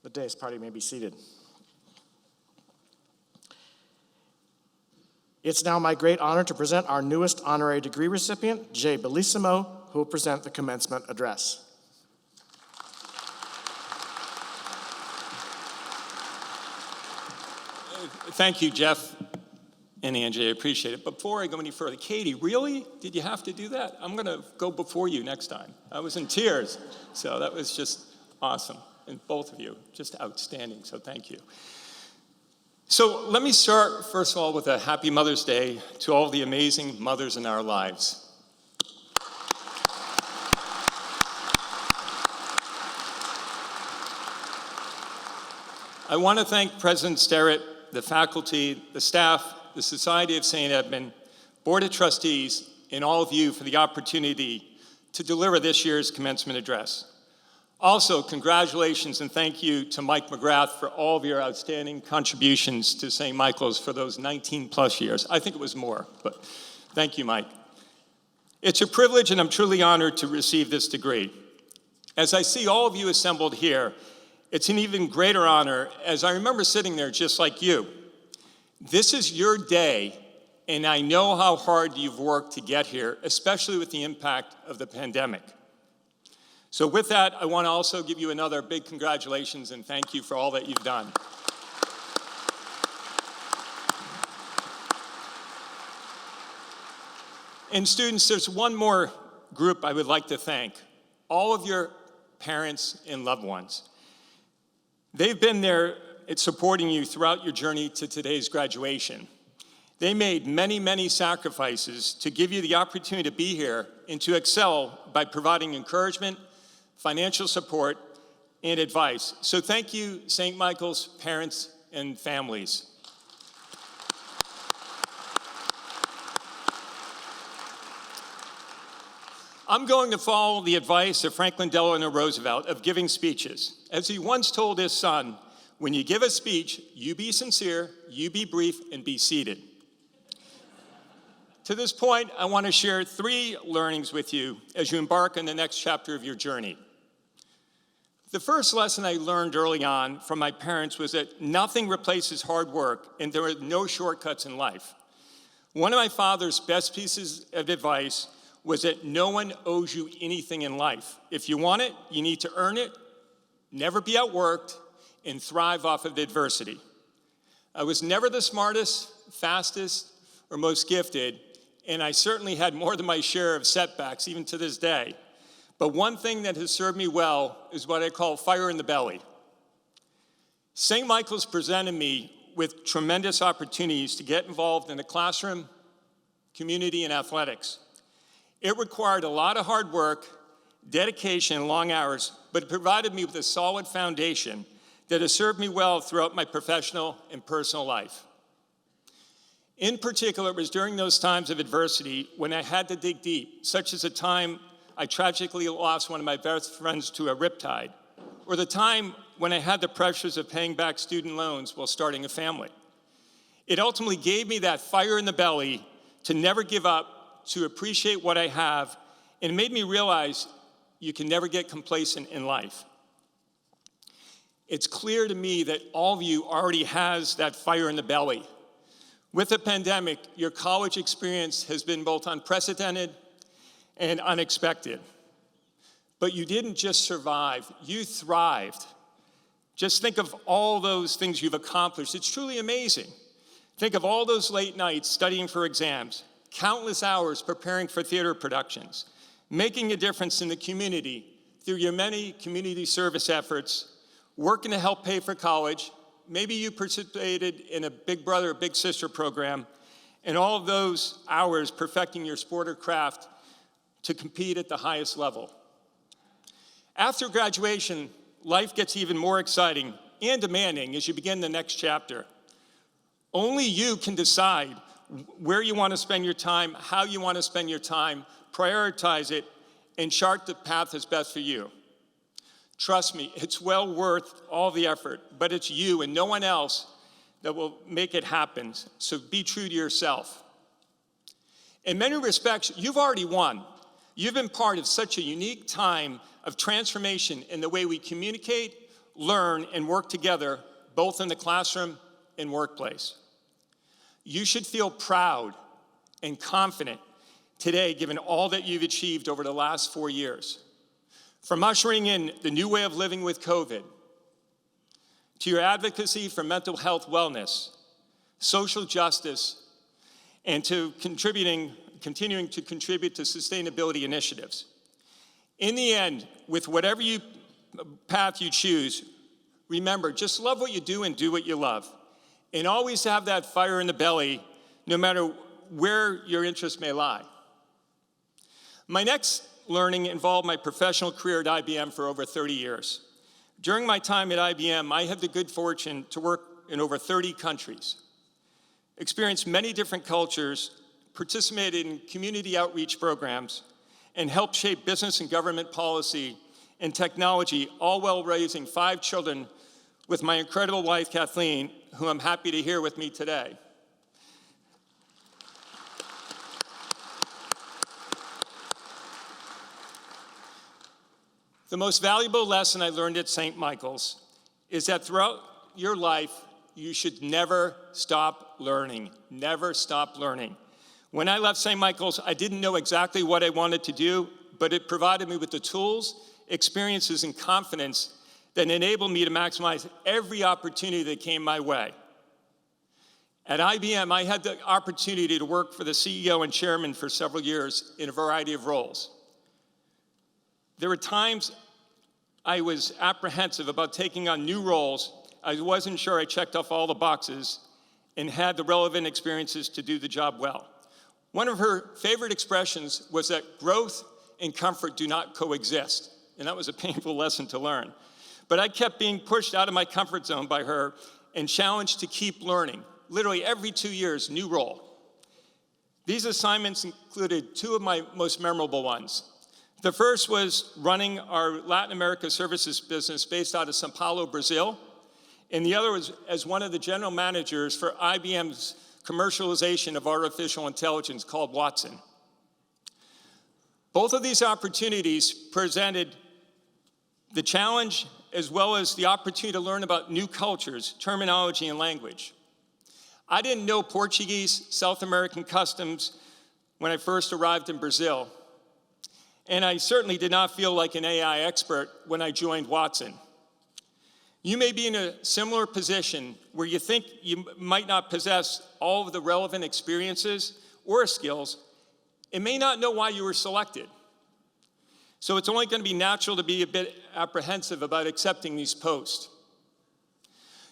The dais party may be seated. It's now my great honor to present our newest honorary degree recipient, Jay Bellissimo, who will present the commencement address. Thank you, Jeff and Angie. I appreciate it. Before I go any further, Katie, really? Did you have to do that? I'm going to go before you next time. I was in tears, so that was just awesome. And both of you, just outstanding, so thank you. So let me start, first of all, with a happy Mother's Day to all the amazing mothers in our lives. I want to thank President Sterrett, the faculty, the staff, the Society of St. Edmund, Board of Trustees, and all of you for the opportunity to deliver this year's commencement address. Also, congratulations and thank you to Mike McGrath for all of your outstanding contributions to St. Michael's for those 19 plus years. I think it was more, but thank you, Mike. It's a privilege and I'm truly honored to receive this degree. As I see all of you assembled here, it's an even greater honor as I remember sitting there just like you. This is your day, and I know how hard you've worked to get here, especially with the impact of the pandemic. So with that, I want to also give you another big congratulations and thank you for all that you've done. And students, there's one more group I would like to thank. All of your parents and loved ones. They've been there supporting you throughout your journey to today's graduation. They made many, many sacrifices to give you the opportunity to be here and to excel by providing encouragement, financial support, and advice. So thank you, St. Michael's parents and families. I'm going to follow the advice of Franklin Delano Roosevelt of giving speeches. As he once told his son, when you give a speech, you be sincere, you be brief, and be seated. To this point, I want to share 3 learnings with you as you embark on the next chapter of your journey. The first lesson I learned early on from my parents was that nothing replaces hard work, and there are no shortcuts in life. One of my father's best pieces of advice was that no one owes you anything in life. If you want it, you need to earn it, never be outworked, and thrive off of adversity. I was never the smartest, fastest, or most gifted, and I certainly had more than my share of setbacks, even to this day. But one thing that has served me well is what I call fire in the belly. St. Michael's presented me with tremendous opportunities to get involved in the classroom, community, and athletics. It required a lot of hard work, dedication, and long hours, but it provided me with a solid foundation that has served me well throughout my professional and personal life. In particular, it was during those times of adversity when I had to dig deep, such as the time I tragically lost one of my best friends to a riptide, or the time when I had the pressures of paying back student loans while starting a family. It ultimately gave me that fire in the belly to never give up, to appreciate what I have, and it made me realize you can never get complacent in life. It's clear to me that all of you already has that fire in the belly. With the pandemic, your college experience has been both unprecedented and unexpected. But you didn't just survive, you thrived. Just think of all those things you've accomplished. It's truly amazing. Think of all those late nights studying for exams, countless hours preparing for theater productions, making a difference in the community through your many community service efforts, working to help pay for college. Maybe you participated in a Big Brother or Big Sister program, and all of those hours perfecting your sport or craft to compete at the highest level. After graduation, life gets even more exciting and demanding as you begin the next chapter. Only you can decide where you want to spend your time, how you want to spend your time, prioritize it, and chart the path that's best for you. Trust me, it's well worth all the effort, but it's you and no one else that will make it happen, so be true to yourself. In many respects, you've already won. You've been part of such a unique time of transformation in the way we communicate, learn, and work together, both in the classroom and workplace. You should feel proud and confident today, given all that you've achieved over the last 4 years. From ushering in the new way of living with COVID, to your advocacy for mental health wellness, social justice, and to continuing to contribute to sustainability initiatives. In the end, with whatever path you choose, remember, just love what you do and do what you love. And always have that fire in the belly, no matter where your interests may lie. My next learning involved my professional career at IBM for over 30 years. During my time at IBM, I had the good fortune to work in over 30 countries, experienced many different cultures, participated in community outreach programs, and helped shape business and government policy and technology, all while raising 5 children with my incredible wife, Kathleen, who I'm happy to hear with me today. The most valuable lesson I learned at St. Michael's is that throughout your life, you should never stop learning. Never stop learning. When I left St. Michael's, I didn't know exactly what I wanted to do, but it provided me with the tools experiences, and confidence that enabled me to maximize every opportunity that came my way. At IBM, I had the opportunity to work for the CEO and chairman for several years in a variety of roles. There were times I was apprehensive about taking on new roles. I wasn't sure I checked off all the boxes and had the relevant experiences to do the job well. One of her favorite expressions was that growth and comfort do not coexist, and that was a painful lesson to learn. But I kept being pushed out of my comfort zone by her and challenged to keep learning. Literally every 2 years, new role. These assignments included two of my most memorable ones. The first was running our Latin America services business based out of São Paulo, Brazil, and the other was as one of the general managers for IBM's commercialization of artificial intelligence called Watson. Both of these opportunities presented the challenge as well as the opportunity to learn about new cultures, terminology, and language. I didn't know Portuguese, South American customs when I first arrived in Brazil, and I certainly did not feel like an AI expert when I joined Watson. You may be in a similar position where you think you might not possess all of the relevant experiences or skills and may not know why you were selected. So it's only going to be natural to be a bit apprehensive about accepting these posts.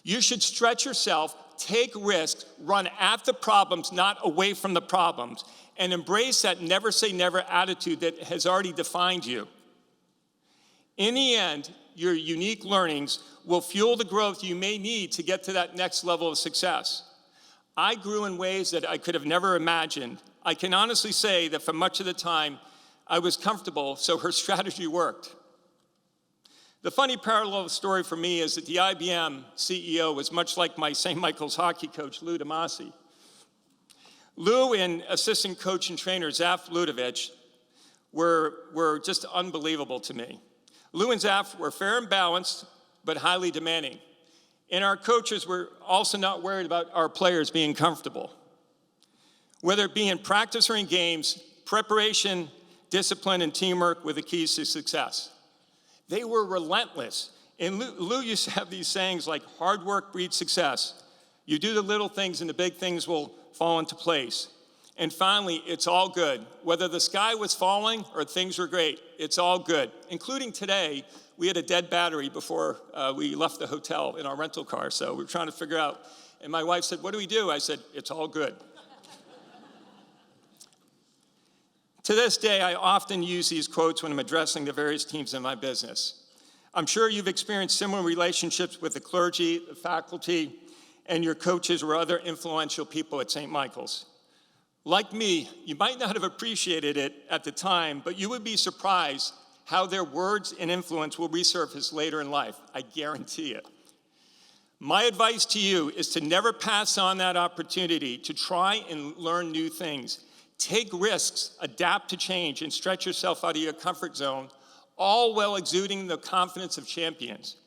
You should stretch yourself, take risks, run at the problems, not away from the problems, and embrace that never say never attitude that has already defined you. In the end, your unique learnings will fuel the growth you may need to get to that next level of success. I grew in ways that I could have never imagined. I can honestly say that for much of the time, I was comfortable, so her strategy worked. The funny parallel story for me is that the IBM CEO was much like my St. Michael's hockey coach, Lou DeMasi. Lou and assistant coach and trainer, Zaf Ludovic, were just unbelievable to me. Lou and Zaf were fair and balanced, but highly demanding. And our coaches were also not worried about our players being comfortable. Whether it be in practice or in games, preparation, discipline, and teamwork were the keys to success. They were relentless. And Lou used to have these sayings like, hard work breeds success. You do the little things and the big things will fall into place. And finally, it's all good. Whether the sky was falling or things were great, it's all good. Including today, we had a dead battery before we left the hotel in our rental car, so we were trying to figure out. And my wife said, what do we do? I said, it's all good. To this day, I often use these quotes when I'm addressing the various teams in my business. I'm sure you've experienced similar relationships with the clergy, the faculty, and your coaches or other influential people at St. Michael's. Like me, you might not have appreciated it at the time, but you would be surprised how their words and influence will resurface later in life. I guarantee it. My advice to you is to never pass on that opportunity to try and learn new things. Take risks, adapt to change, and stretch yourself out of your comfort zone, all while exuding the confidence of champions.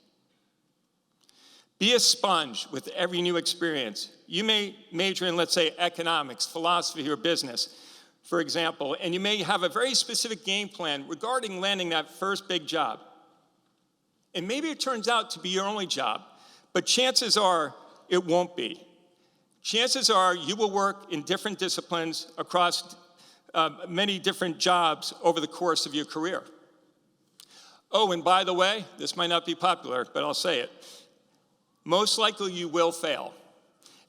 Be a sponge with every new experience. You may major in, let's say, economics, philosophy, or business, for example, and you may have a very specific game plan regarding landing that first big job. And maybe it turns out to be your only job, but chances are it won't be. Chances are you will work in different disciplines across many different jobs over the course of your career. Oh, and by the way, this might not be popular, but I'll say it. Most likely you will fail,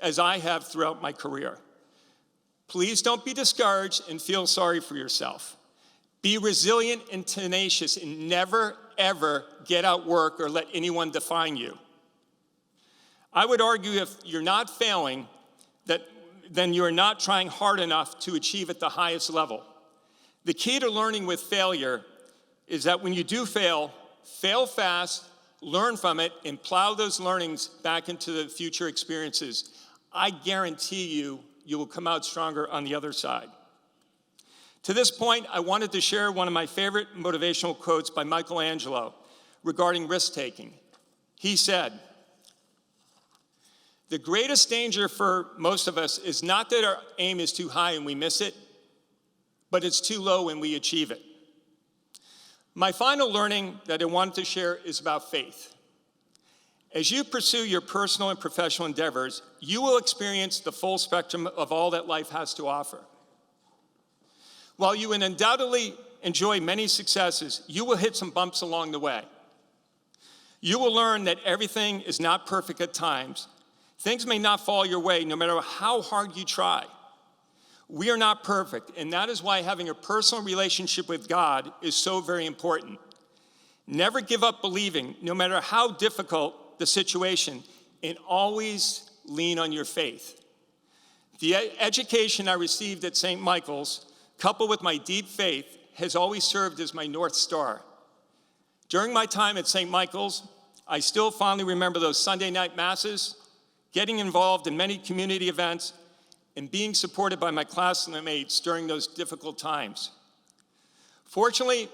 as I have throughout my career. Please don't be discouraged and feel sorry for yourself. Be resilient and tenacious and never, ever get outworked or let anyone define you. I would argue if you're not failing, then you're not trying hard enough to achieve at the highest level. The key to learning with failure is that when you do fail, fail fast, learn from it, and plow those learnings back into the future experiences. I guarantee you, you will come out stronger on the other side. To this point, I wanted to share one of my favorite motivational quotes by Michelangelo regarding risk-taking. He said, "The greatest danger for most of us is not that our aim is too high and we miss it, but it's too low and we achieve it." My final learning that I wanted to share is about faith. As you pursue your personal and professional endeavors, you will experience the full spectrum of all that life has to offer. While you will undoubtedly enjoy many successes, you will hit some bumps along the way. You will learn that everything is not perfect at times. Things may not fall your way no matter how hard you try. We are not perfect, and that is why having a personal relationship with God is so very important. Never give up believing, no matter how difficult the situation, and always lean on your faith. The education I received at St. Michael's, coupled with my deep faith, has always served as my North Star. During my time at St. Michael's, I still fondly remember those Sunday night masses, getting involved in many community events, and being supported by my classmates during those difficult times. Fortunately,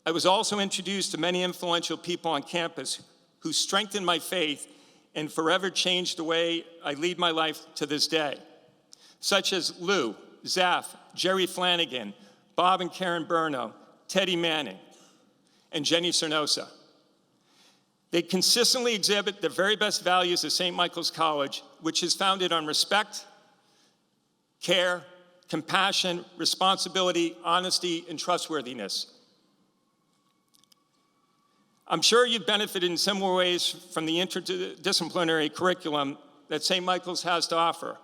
I was also introduced to many influential people on campus who strengthened my faith and forever changed the way I lead my life to this day, such as Lou, Zaf, Jerry Flanagan, Bob and Karen Burno, Teddy Manning, and Jenny Cernosa. They consistently exhibit the very best values of St. Michael's College, which is founded on respect, care, compassion, responsibility, honesty, and trustworthiness. I'm sure you've benefited in similar ways from the interdisciplinary curriculum that St. Michael's has to offer.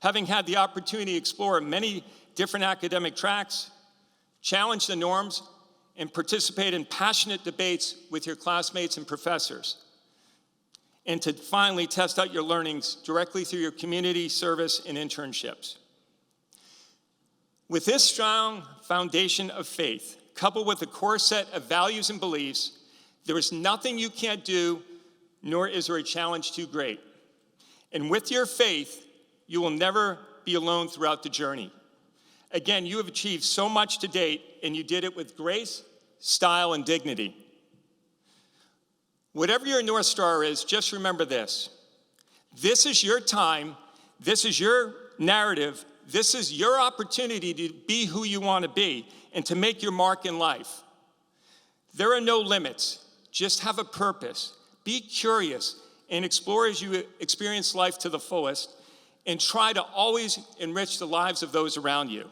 Having had the opportunity to explore many different academic tracks, challenge the norms, and participate in passionate debates with your classmates and professors, and to finally test out your learnings directly through your community service and internships. With this strong foundation of faith, coupled with a core set of values and beliefs, there is nothing you can't do, nor is there a challenge too great. And with your faith, you will never be alone throughout the journey. Again, you have achieved so much to date, and you did it with grace, style, and dignity. Whatever your North Star is, just remember this. This is your time, this is your narrative, this is your opportunity to be who you want to be and to make your mark in life. There are no limits. Just have a purpose. Be curious and explore as you experience life to the fullest, and try to always enrich the lives of those around you.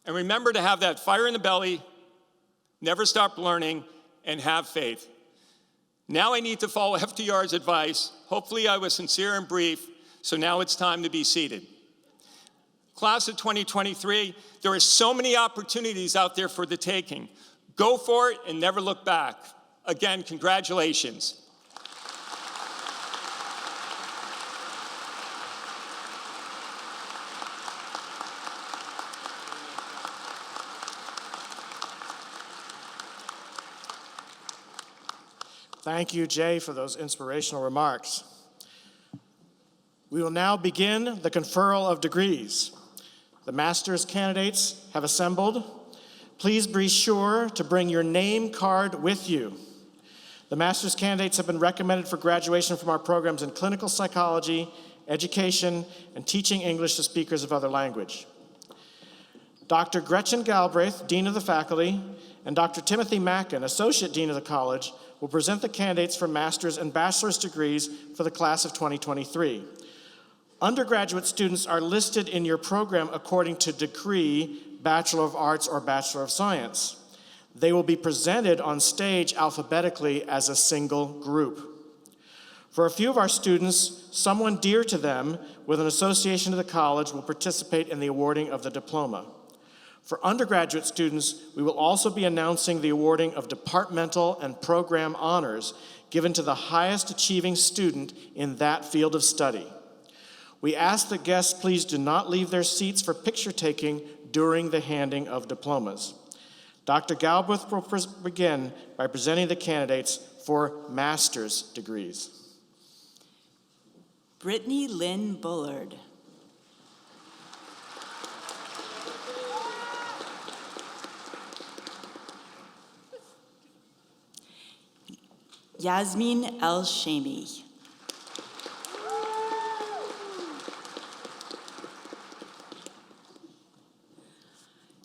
And remember to have that fire in the belly, never stop learning, and have faith. Now I need to follow FDR's advice. Hopefully I was sincere and brief, so now it's time to be seated. Class of 2023, there are so many opportunities out there for the taking. Go for it and never look back. Again, congratulations. Thank you, Jay, for those inspirational remarks. We will now begin the conferral of degrees. The master's candidates have assembled. Please be sure to bring your name card with you. The master's candidates have been recommended for graduation from our programs in clinical psychology, education, and teaching English to speakers of other language. Dr. Gretchen Galbraith, Dean of the Faculty, and Dr. Timothy Mackin, Associate Dean of the College, will present the candidates for master's and bachelor's degrees for the class of 2023. Undergraduate students are listed in your program according to degree, Bachelor of Arts or Bachelor of Science. They will be presented on stage alphabetically as a single group. For a few of our students, someone dear to them with an association to the college will participate in the awarding of the diploma. For undergraduate students, we will also be announcing the awarding of departmental and program honors given to the highest achieving student in that field of study. We ask that guests please do not leave their seats for picture taking during the handing of diplomas. Dr. Galbraith will begin by presenting the candidates for master's degrees. Brittany Lynn Bullard. Yasmin El Shami.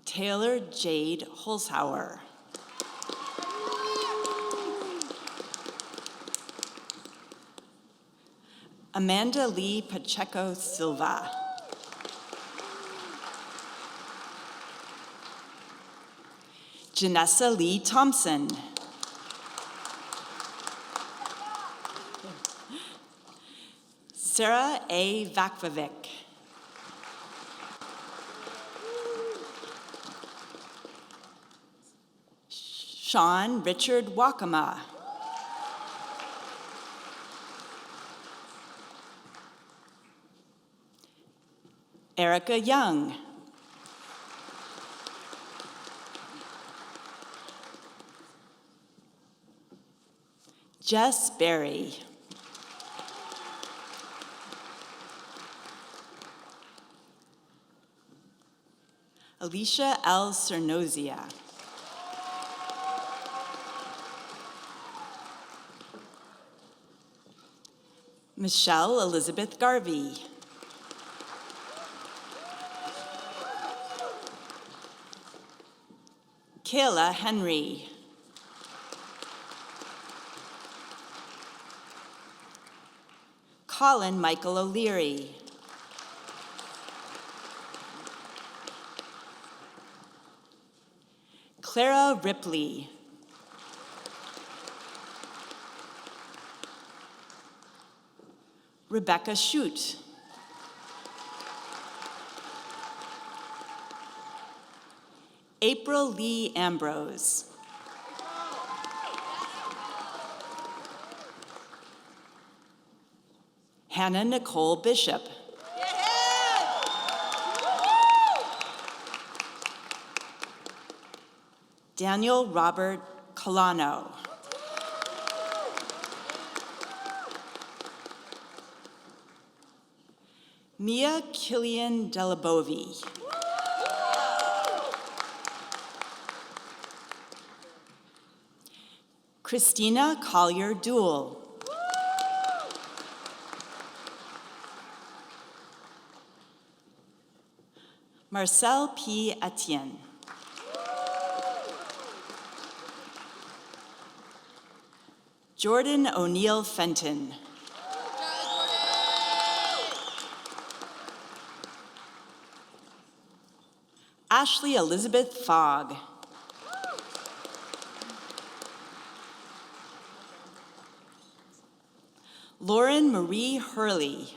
Taylor Jade Holzhauer. Amanda Lee Pacheco Silva. Janessa Lee Thompson. Sarah A. Vakvovic. Sean Richard Wakama. Erica Young. Jess Berry. Alicia L. Cernozia. Michelle Elizabeth Garvey. Kayla Henry. Colin Michael O'Leary. Clara Ripley. Rebecca Shute. April Lee Ambrose. Hannah Nicole Bishop. Daniel Robert Colano. Mia Killian Delabovi. Christina Collier Duell. Marcel P. Etienne. Jordan O'Neill Fenton. Ashley Elizabeth Fogg. Lauren Marie Hurley.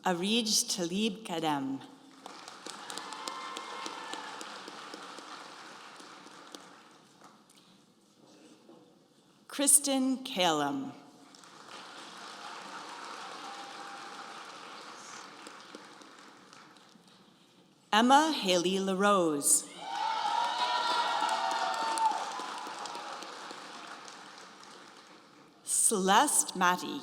Arij Talib Kadem. Kristen Kalem. Emma Haley LaRose. Celeste Matty.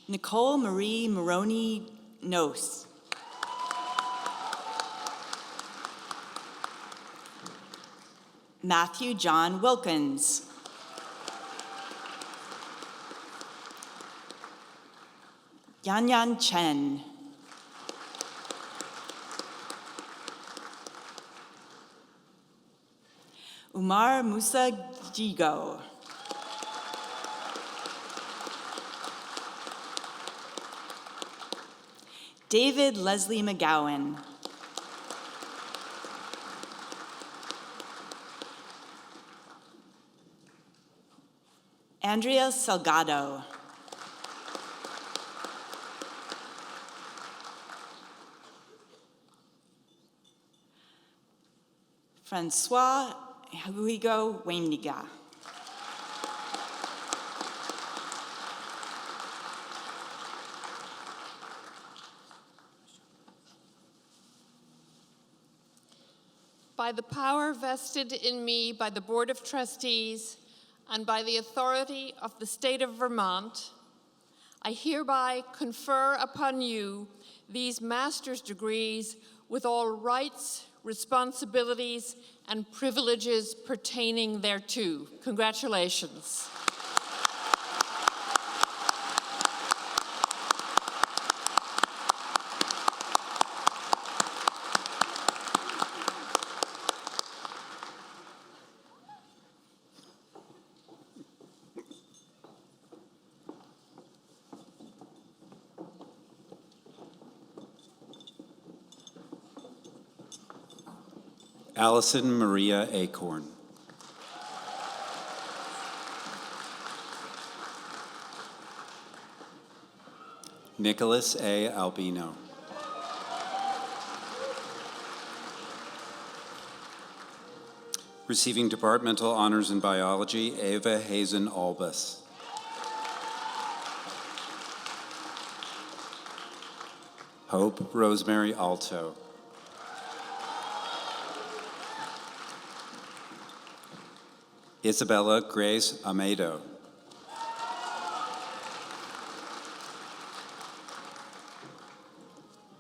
Nicole Marie Maroney Nose. Matthew John Wilkins. Yan Yan Chen. Umar Musa Jigo. David Leslie McGowan. Andrea Salgado. Francois Huigo Wainiga. By the power vested in me by the Board of Trustees and by the authority of the State of Vermont, I hereby confer upon you these master's degrees with all rights, responsibilities, and privileges pertaining thereto. Congratulations. Allison Maria Acorn. Nicholas A. Albino. Receiving departmental honors in biology, Ava Hazen Albus. Hope Rosemary Alto. Isabella Grace Amedo.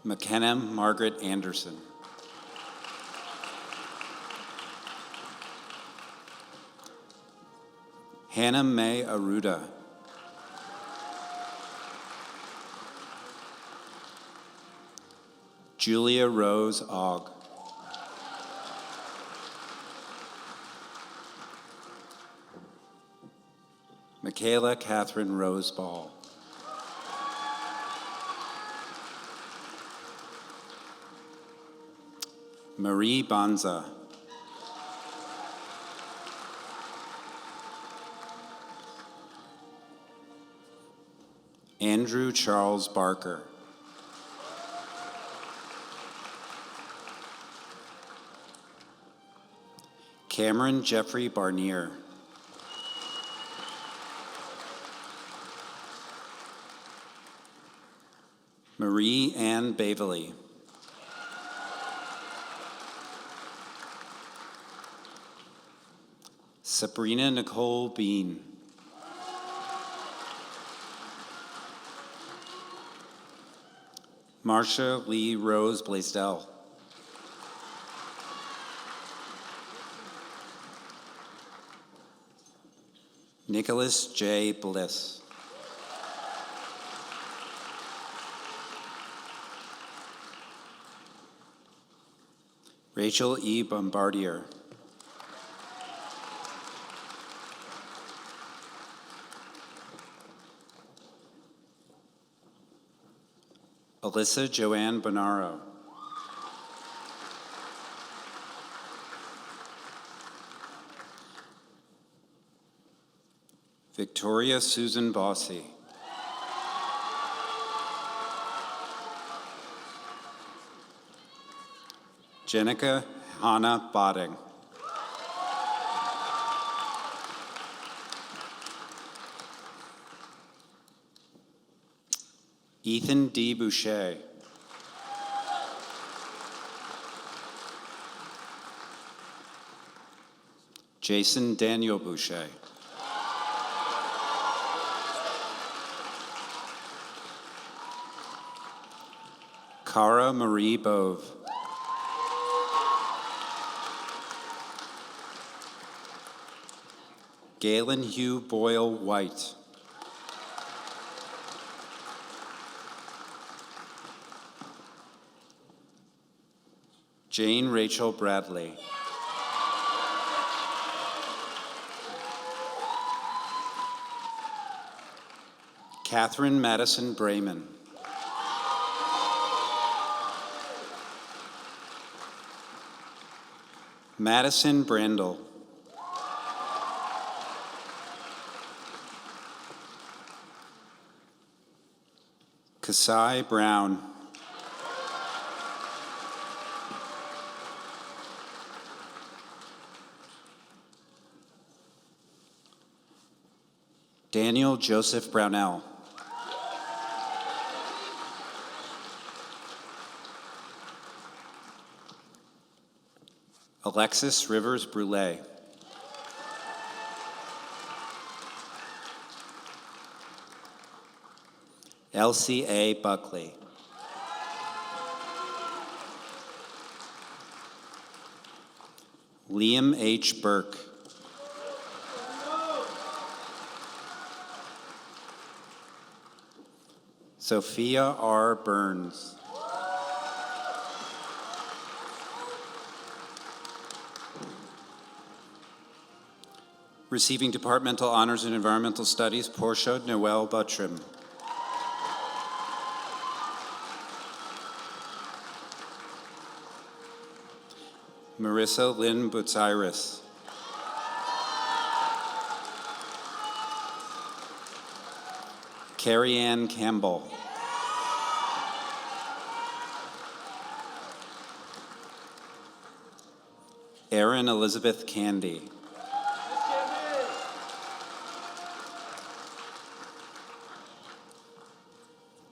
McKenna Margaret Anderson. Hannah Mae Aruda. Julia Rose Ogg. Michaela Catherine Rose Ball. Marie Banza. Andrew Charles Barker. Cameron Jeffrey Barnier. Marie Ann Bavely. Sabrina Nicole Bean. Marcia Lee Rose Blaisdell. Nicholas J. Bliss. Rachel E. Bombardier. Alyssa Joanne Bonaro. Victoria Susan Bossy. Jenica Hannah Bodding. Ethan D. Boucher. Jason Daniel Boucher. Cara Marie Bove. Galen Hugh Boyle White. Jane Rachel Bradley. Catherine Madison Brayman. Madison Brandel. Kasai Brown. Daniel Joseph Brownell. Alexis Rivers Brule. Elsie A. Buckley. Liam H. Burke. Sophia R. Burns. Receiving departmental honors in environmental studies, Portia Noel Buttram. Marissa Lynn Butsiris. Carrie Ann Campbell. Erin Elizabeth Candy.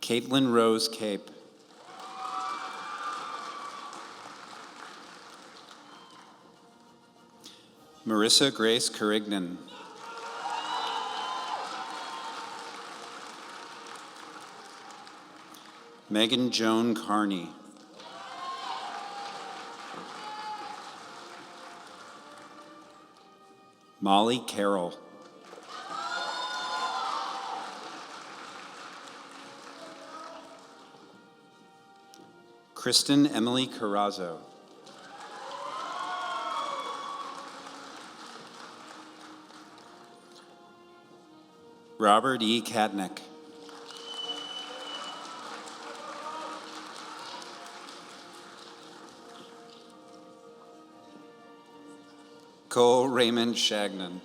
Caitlin Rose Cape. Marissa Grace Carignan. Megan Joan Carney. Molly Carroll. Kristen Emily Carrazzo. Robert E. Katnick. Cole Raymond Shagnon.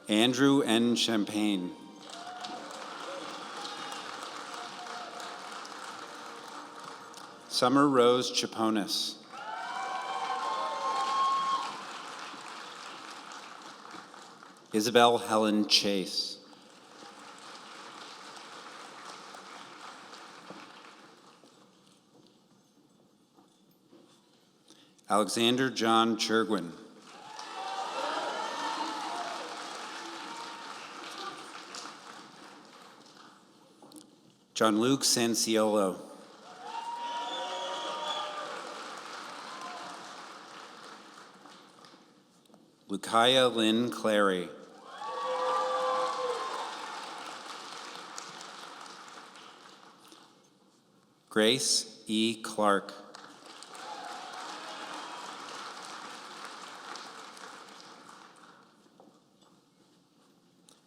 Andrew N. Champagne. Summer Rose Chaponis. Isabel Helen Chase. Alexander John Chergwin. John Luke Sanciolo. Lucaya Lynn Clary. Grace E. Clark.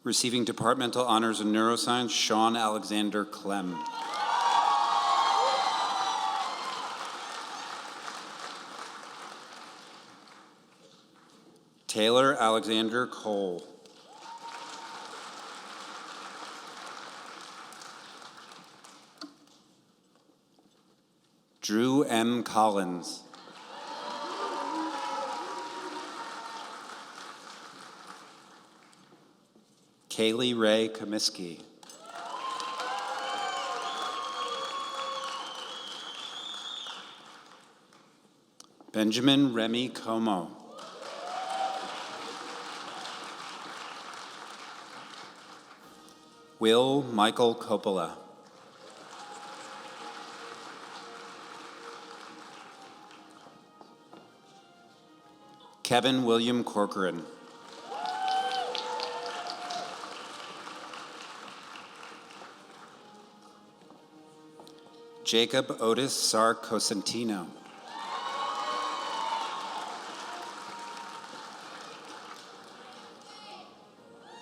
Receiving departmental honors in neuroscience, Sean Alexander Clem. Taylor Alexander Cole. Drew M. Collins. Kaylee Ray Comiskey. Benjamin Remy Como. Will Michael Coppola. Kevin William Corcoran. Jacob Otis Sar Cosentino.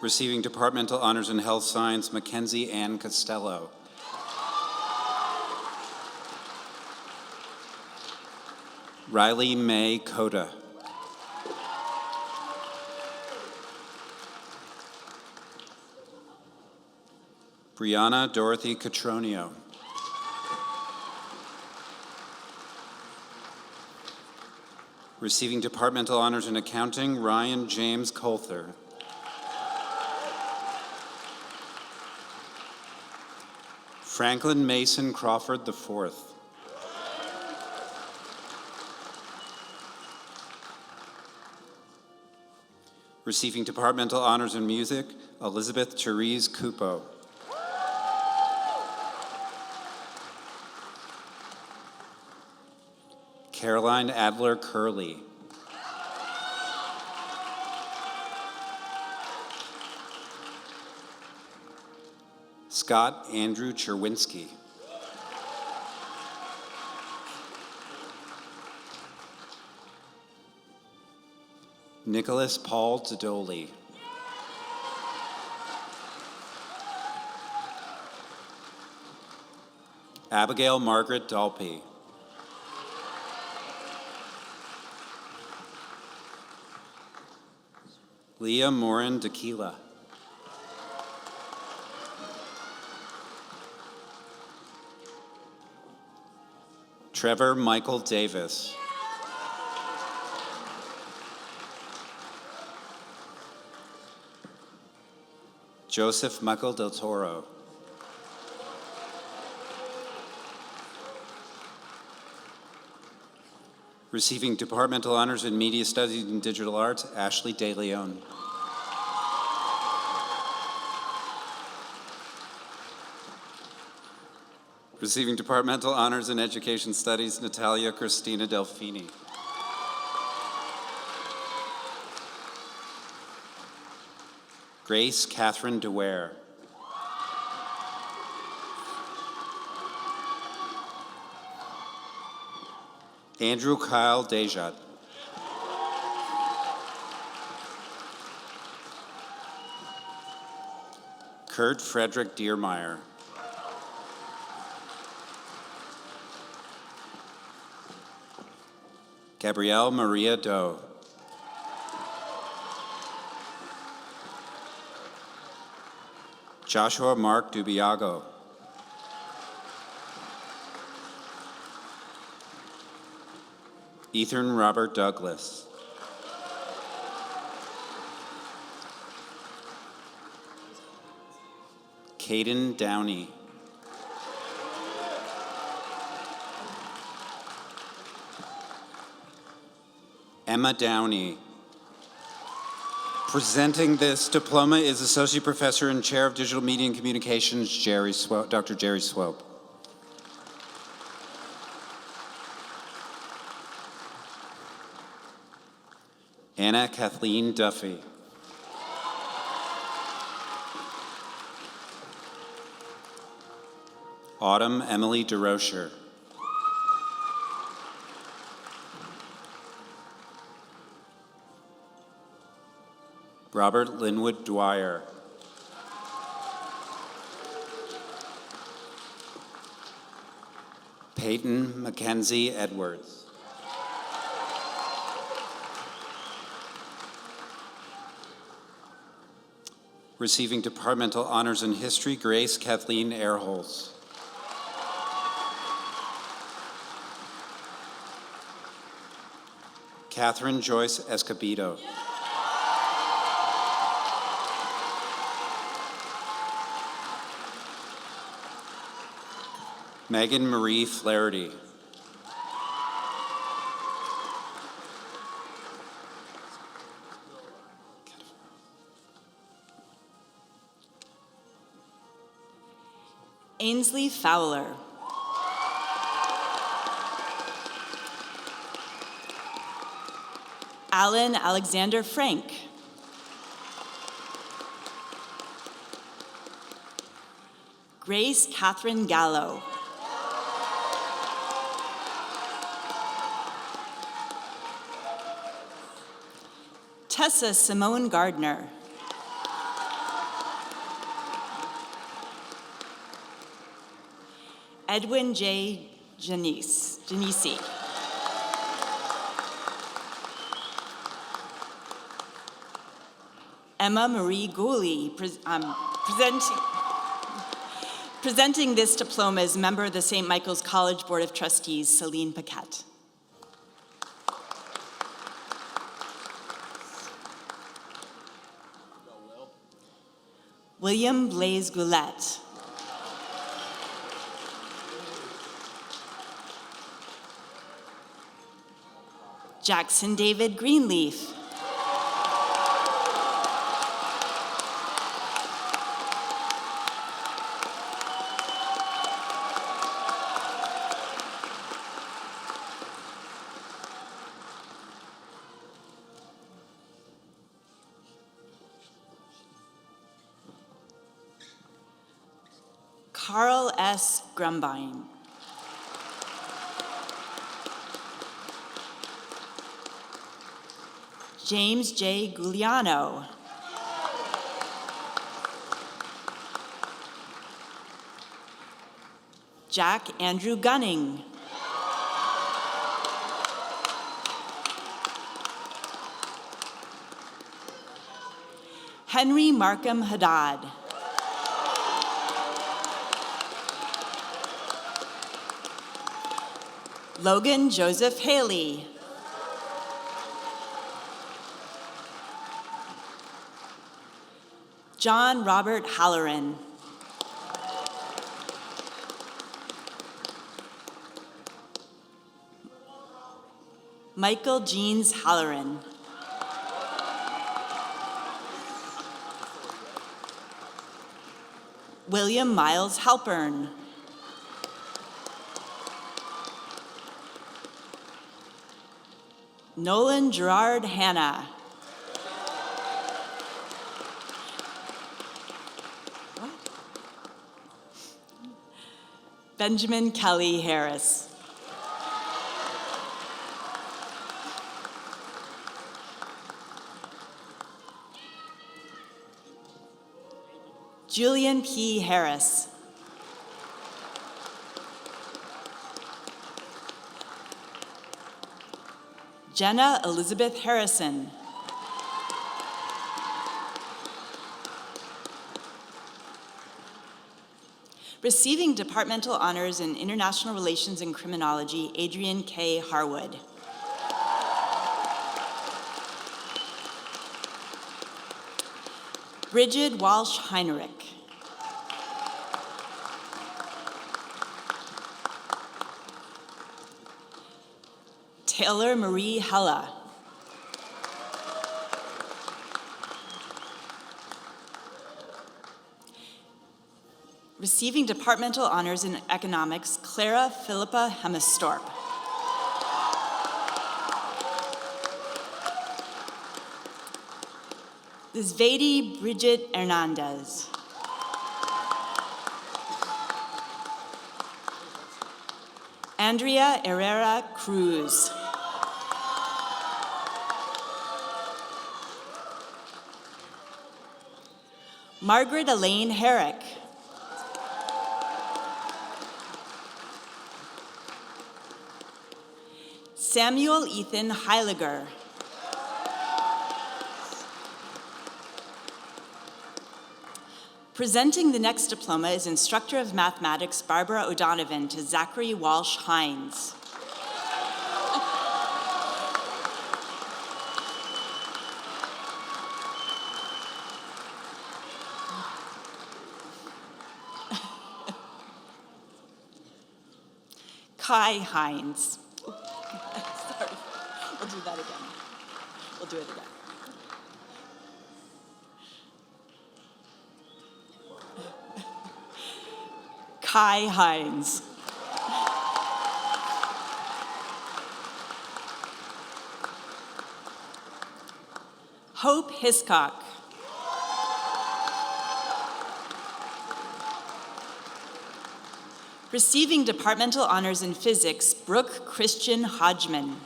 Receiving departmental honors in health science, Mackenzie Ann Costello. Riley May Coda. Brianna Dorothy Catronio. Receiving departmental honors in accounting, Ryan James Coulter. Franklin Mason Crawford IV. Receiving departmental honors in music, Elizabeth Therese Cupo. Caroline Adler Curley. Scott Andrew Cherwinski. Nicholas Paul Tadoli. Abigail Margaret Dalpy. Leah Morin Tequila. Trevor Michael Davis. Joseph Michael Del Toro. Receiving departmental honors in Media Studies and Digital Arts, Ashley De Leon. Receiving departmental honors in Education Studies, Natalia Christina Delfini. Grace Catherine DeWare. Andrew Kyle Dejat. Kurt Frederick Diermeyer. Gabrielle Maria Doe. Joshua Mark Dubiago. Ethan Robert Douglas. Caden Downey. Emma Downey. Presenting this diploma is Associate Professor and Chair of Digital Media and Communications, Dr. Jerry Swope. Anna Kathleen Duffy. Autumn Emily DeRocher. Robert Linwood Dwyer. Peyton Mackenzie Edwards. Receiving departmental honors in history, Grace Kathleen Airholes. Catherine Joyce Escobedo. Megan Marie Flaherty. Ainsley Fowler. Alan Alexander Frank. Grace Catherine Gallo. Tessa Simone Gardner. Edwin J. Genesi. Emma Marie Gooley, presenting this diploma is member of the St. Michael's College Board of Trustees, Celine Paquette. William Blaise Goulet. Jackson David Greenleaf. Carl S. Grumbine. James J. Giuliano. Jack Andrew Gunning. Henry Markham Haddad. Logan Joseph Haley. John Robert Halloran. Michael Jeans Halloran. William Miles Halpern. Nolan Gerard Hanna. Benjamin Kelly Harris. Julian P. Harris. Jenna Elizabeth Harrison. Receiving departmental honors in International Relations and Criminology, Adrian K. Harwood. Bridget Walsh Heinrich. Taylor Marie Hella. Receiving departmental honors in economics, Clara Philippa Hemestorp. Lisvedi Bridget Hernandez. Andrea Herrera Cruz. Margaret Elaine Herrick. Samuel Ethan Heiliger. Presenting the next diploma is Instructor of Mathematics Barbara O'Donovan to Zachary Walsh Hines. Kai Hines. Sorry, we'll do that again. We'll do it again. Kai Hines. Hope Hiscock. Receiving departmental honors in physics, Brooke Christian Hodgman.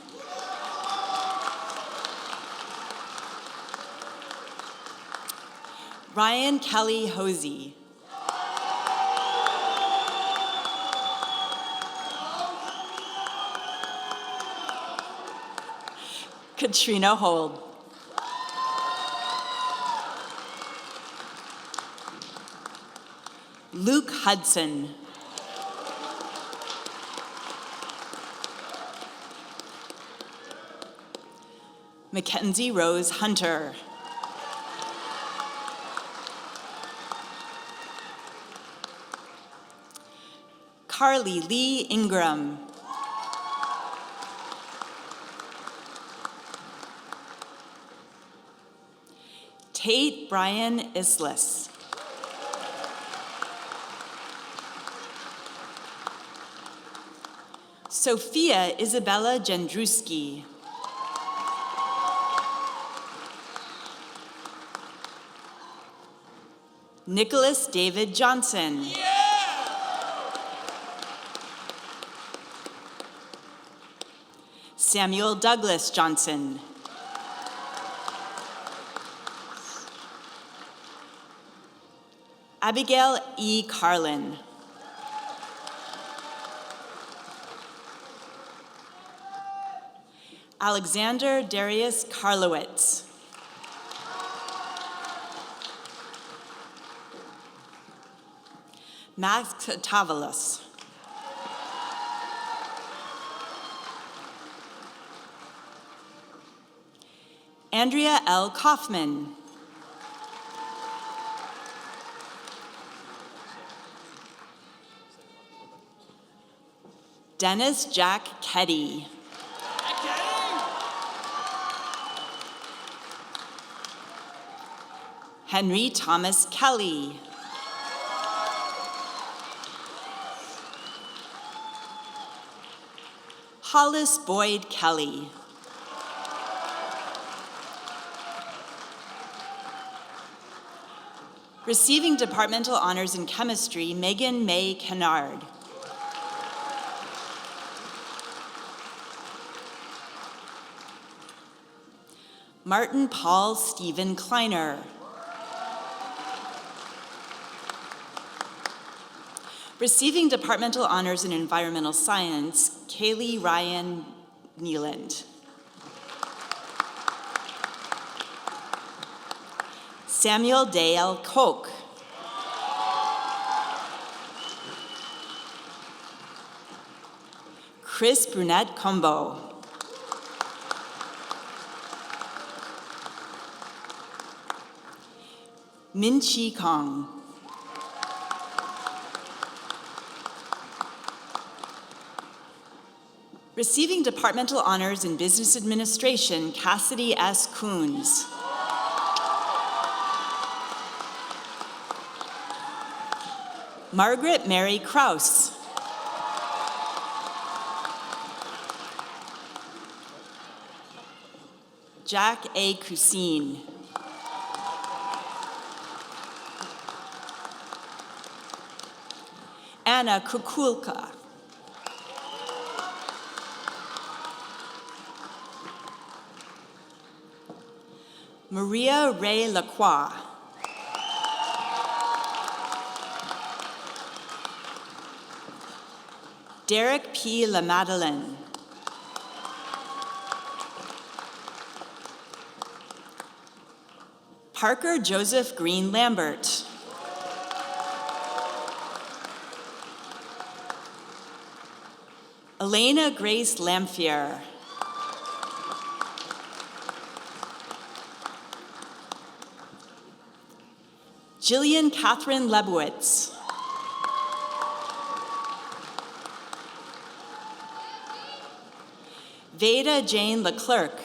Ryan Kelly Hosey. Katrina Hold. Luke Hudson. Mackenzie Rose Hunter. Carly Lee Ingram. Tate Brian Islis. Sophia Isabella Jandruski. Nicholas David Johnson. Samuel Douglas Johnson. Abigail E. Carlin. Alexander Darius Karlowitz. Max Tavalos. Andrea L. Kaufman. Dennis Jack Keddy. Henry Thomas Kelly. Hollis Boyd Kelly. Receiving departmental honors in chemistry, Megan May Kennard. Martin Paul Stephen Kleiner. Receiving departmental honors in environmental science, Kaylee Ryan Nealand. Samuel Dale Koch. Chris Brunette Combo. Min Chi Kong. Receiving departmental honors in business administration, Cassidy S. Coons. Margaret Mary Kraus. Jack A. Cuisine. Anna Kukulka. Maria Ray Lacroix. Derek P. LaMadeleine. Parker Joseph Green Lambert. Elena Grace Lamphere. Jillian Catherine Lebowitz. Veda Jane Leclerc.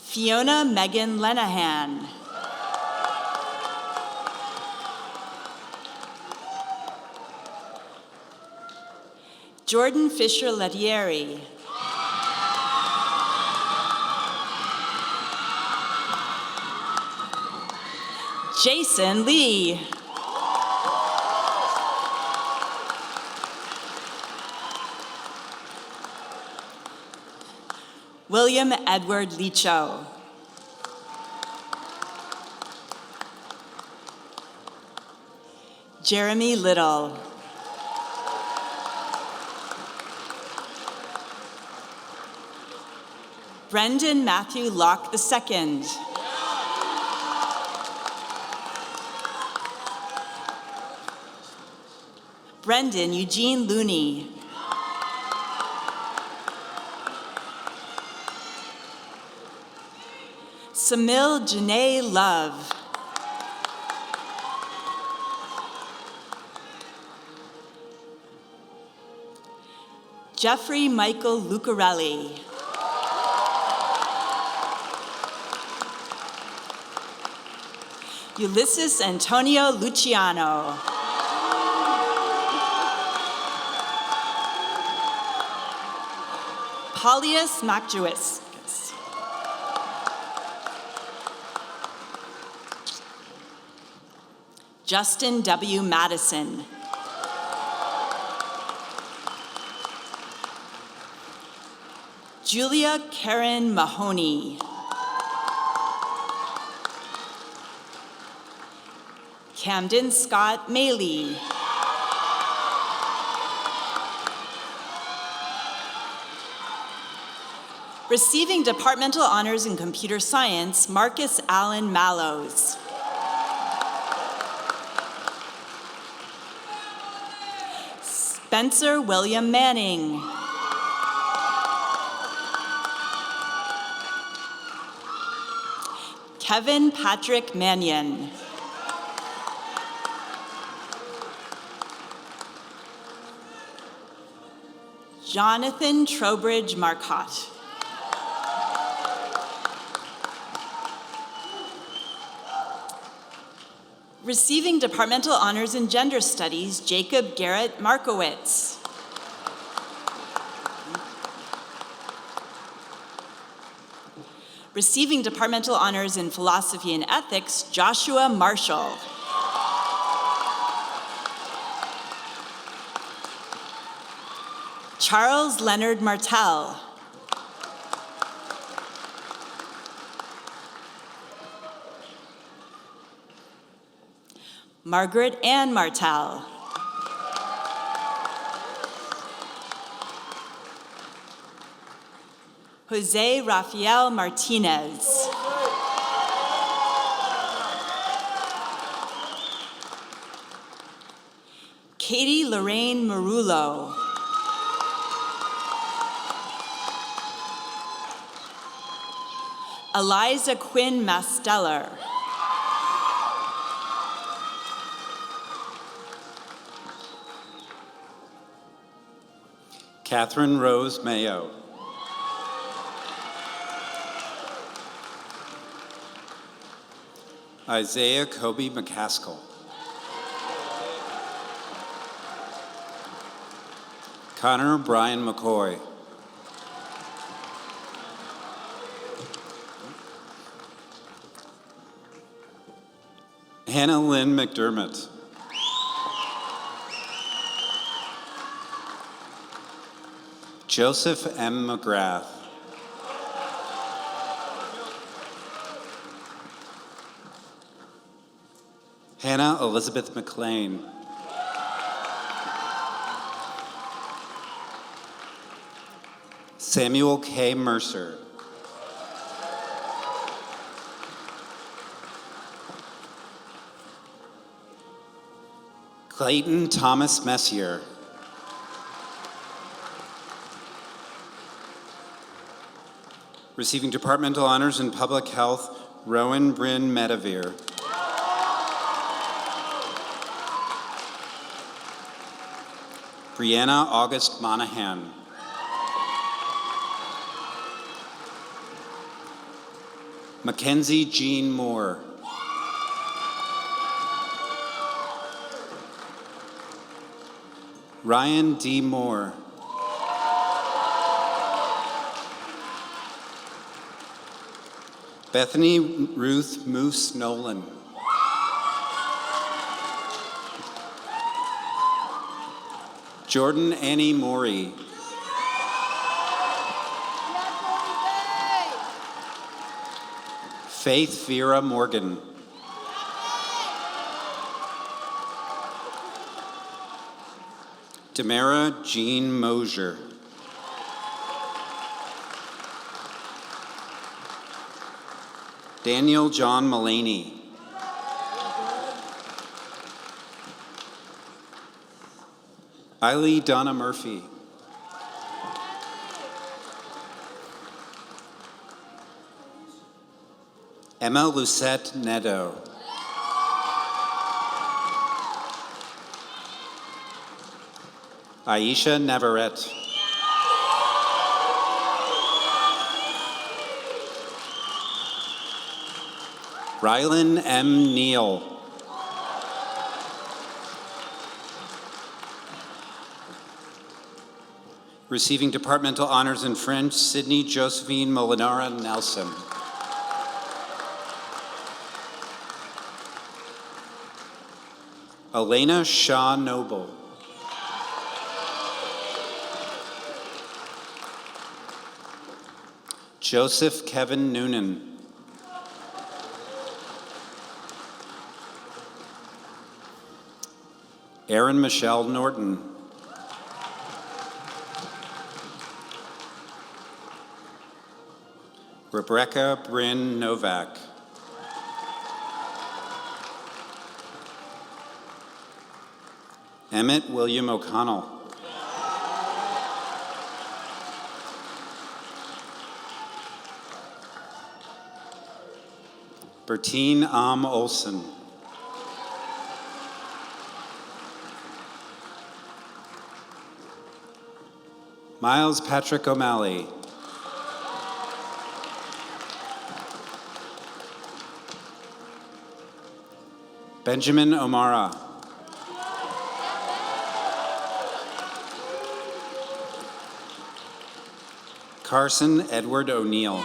Fiona Megan Lenahan. Jordan Fisher Lettieri. Jason Lee. William Edward Licho. Jeremy Little. Brendan Matthew Locke II. Brendan Eugene Looney. Samil Janae Love. Jeffrey Michael Lucarelli. Ulysses Antonio Luciano. Paulius Macjuis. Justin W. Madison. Julia Karen Mahoney. Camden Scott Maley. Receiving departmental honors in computer science, Marcus Allen Mallows. Spencer William Manning. Kevin Patrick Mannion. Jonathan Trowbridge Marcotte. Receiving departmental honors in gender studies, Jacob Garrett Markowitz. Receiving departmental honors in philosophy and ethics, Joshua Marshall. Charles Leonard Martell. Margaret Ann Martell. Jose Rafael Martinez. Katie Lorraine Marullo. Eliza Quinn Masteller. Catherine Rose Mayo. Isaiah Kobe McCaskill. Connor Brian McCoy. Hannah Lynn McDermott. Joseph M. McGrath. Hannah Elizabeth McLean. Samuel K. Mercer. Clayton Thomas Messier. Receiving departmental honors in public health, Rowan Bryn Medavere. Brianna August Monahan. Mackenzie Jean Moore. Ryan D. Moore. Bethany Ruth Moose Nolan. Jordan Annie Morey. Faith Vera Morgan. Tamara Jean Mosier. Daniel John Mullaney. Eileen Donna Murphy. Emma Lucette Neto. Aisha Navarette. Rylan M. Neal. Receiving departmental honors in French, Sydney Josephine Molinara Nelson. Elena Shaw Noble. Joseph Kevin Noonan. Erin Michelle Norton. Rebecca Bryn Novak. Emmett William O'Connell. Bertine Olson. Miles Patrick O'Malley. Benjamin O'Mara. Carson Edward O'Neill.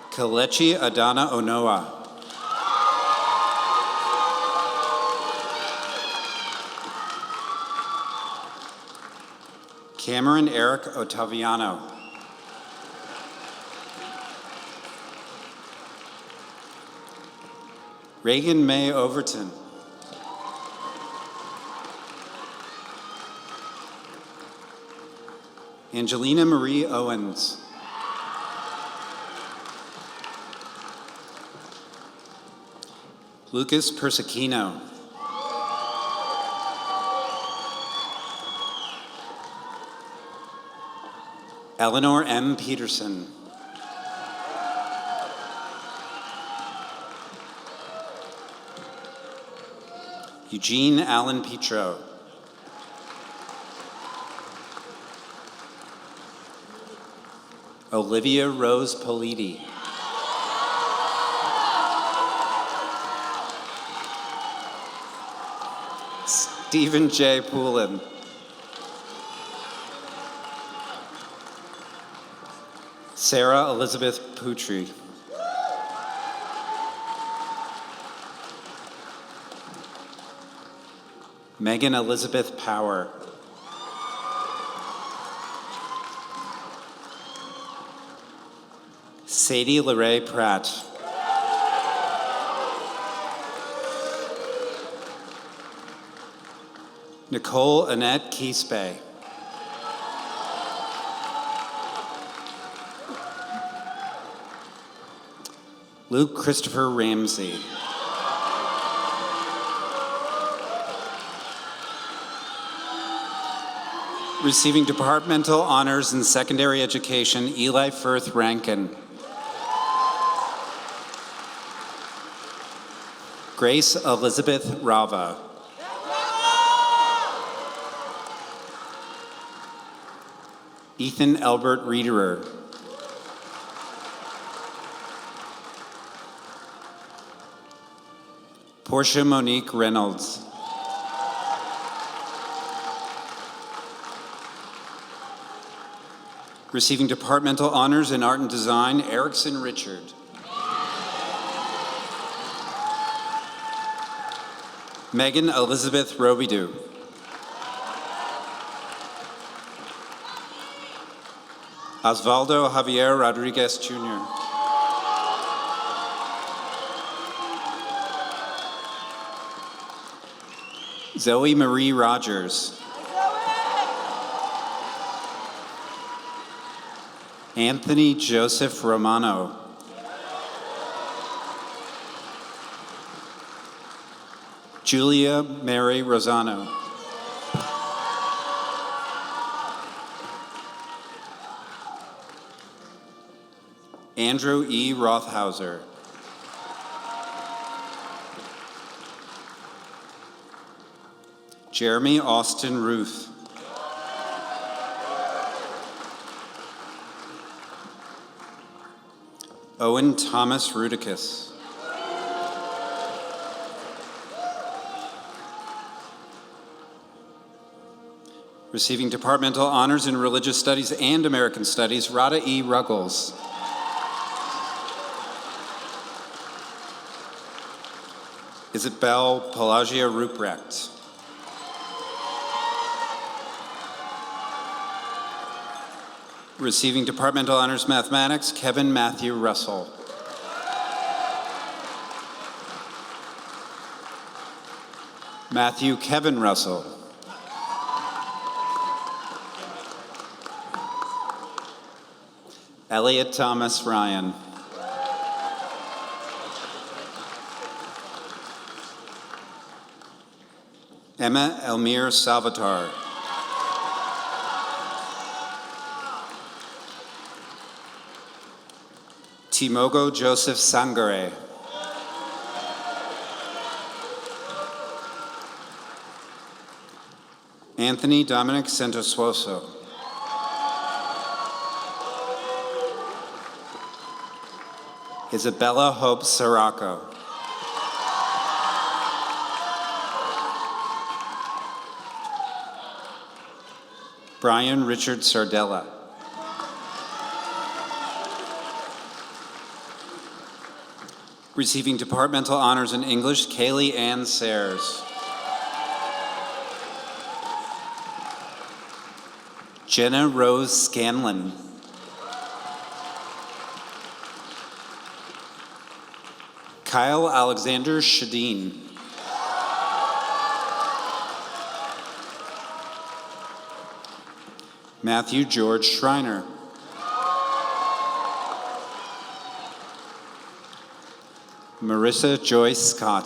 Kalechi Adana Onoa. Cameron Eric Ottaviano. Reagan May Overton. Angelina Marie Owens. Lucas Persicino. Eleanor M. Peterson. Eugene Allen Petro. Olivia Rose Politi. Stephen J. Poulin. Sarah Elizabeth Putri. Megan Elizabeth Power. Sadie LeRae Pratt. Nicole Annette Keesbay. Luke Christopher Ramsey. Receiving departmental honors in secondary education, Eli Firth Rankin. Grace Elizabeth Rava. Ethan Albert Reederer. Portia Monique Reynolds. Receiving departmental honors in art and design, Erickson Richard. Megan Elizabeth Robidoux. Osvaldo Javier Rodriguez Jr. Zoe Marie Rogers. Anthony Joseph Romano. Julia Mary Rosano. Andrew E. Rothhauser. Jeremy Austin Ruth. Owen Thomas Rudicus. Receiving departmental honors in religious studies and American studies, Rada E. Ruggles. Isabel Pelagia Ruprecht. Receiving departmental honors mathematics, Kevin Matthew Russell. Matthew Kevin Russell. Elliot Thomas Ryan. Emma Elmire Salvatore. Timogo Joseph Sangare. Anthony Dominic Santosuoso. Isabella Hope Sirocco. Brian Richard Sardella. Receiving departmental honors in English, Kaylee Ann Sayers. Jenna Rose Scanlon. Kyle Alexander Shadeen. Matthew George Schreiner. Marissa Joyce Scott.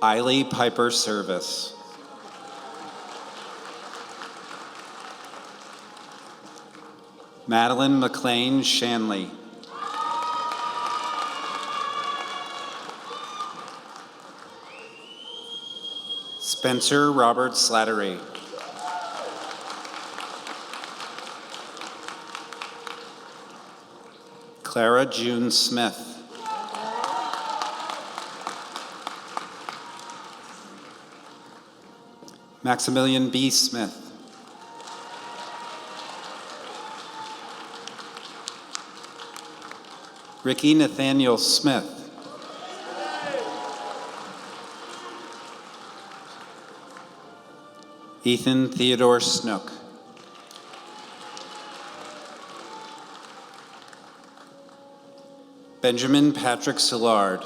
Eiley Piper Service. Madeline McLean Shanley. Spencer Robert Slattery. Clara June Smith. Maximilian B. Smith. Ricky Nathaniel Smith. Ethan Theodore Snook. Benjamin Patrick Szilard.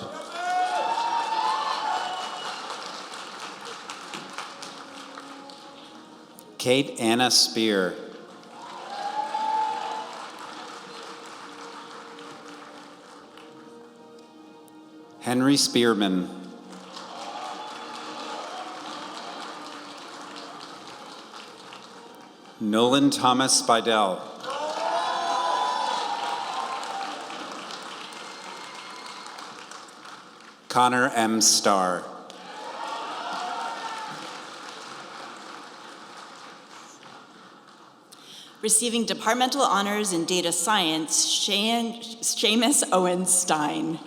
Kate Anna Spear. Henry Spearman. Nolan Thomas Spidell. Connor M. Starr. Receiving departmental honors in data science, Seamus Owen Stein.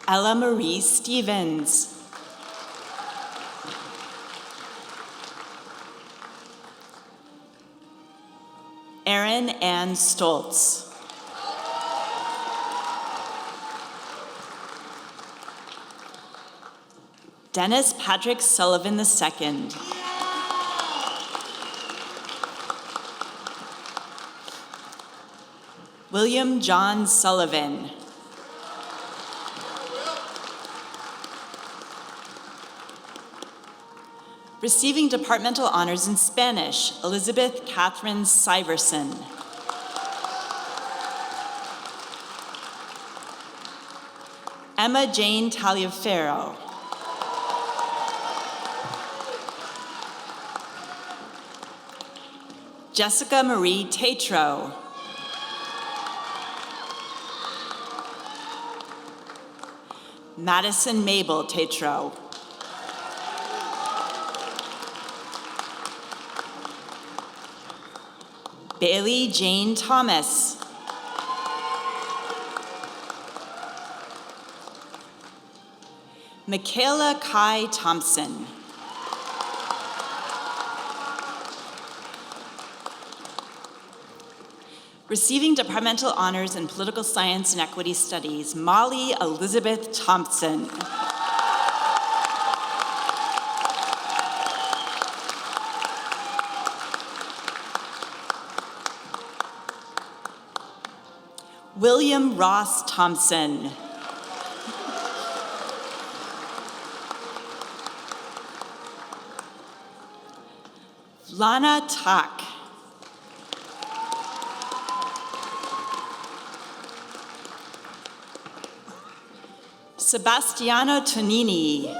Ella Marie Stevens. Erin Ann Stoltz. Dennis Patrick Sullivan II. William John Sullivan. Receiving departmental honors in Spanish, Elizabeth Catherine Syverson. Emma Jane Taliaferro. Jessica Marie Tatro. Madison Mabel Tatro. Bailey Jane Thomas. Michaela Kai Thompson. Receiving departmental honors in political science and equity studies, Molly Elizabeth Thompson. William Ross Thompson. Lana Tak. Sebastiano Tonini.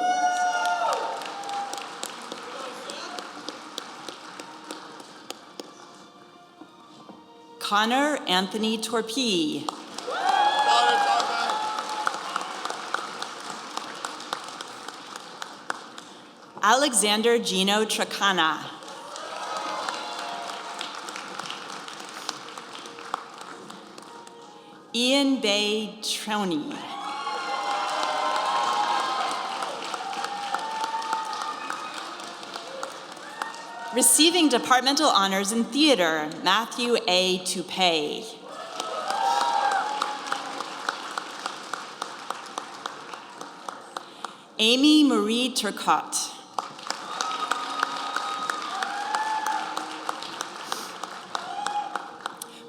Connor Anthony Torpey. Alexander Gino Tracana. Ian Bay Troney. Receiving departmental honors in theater, Matthew A. Toupay. Amy Marie Turcotte.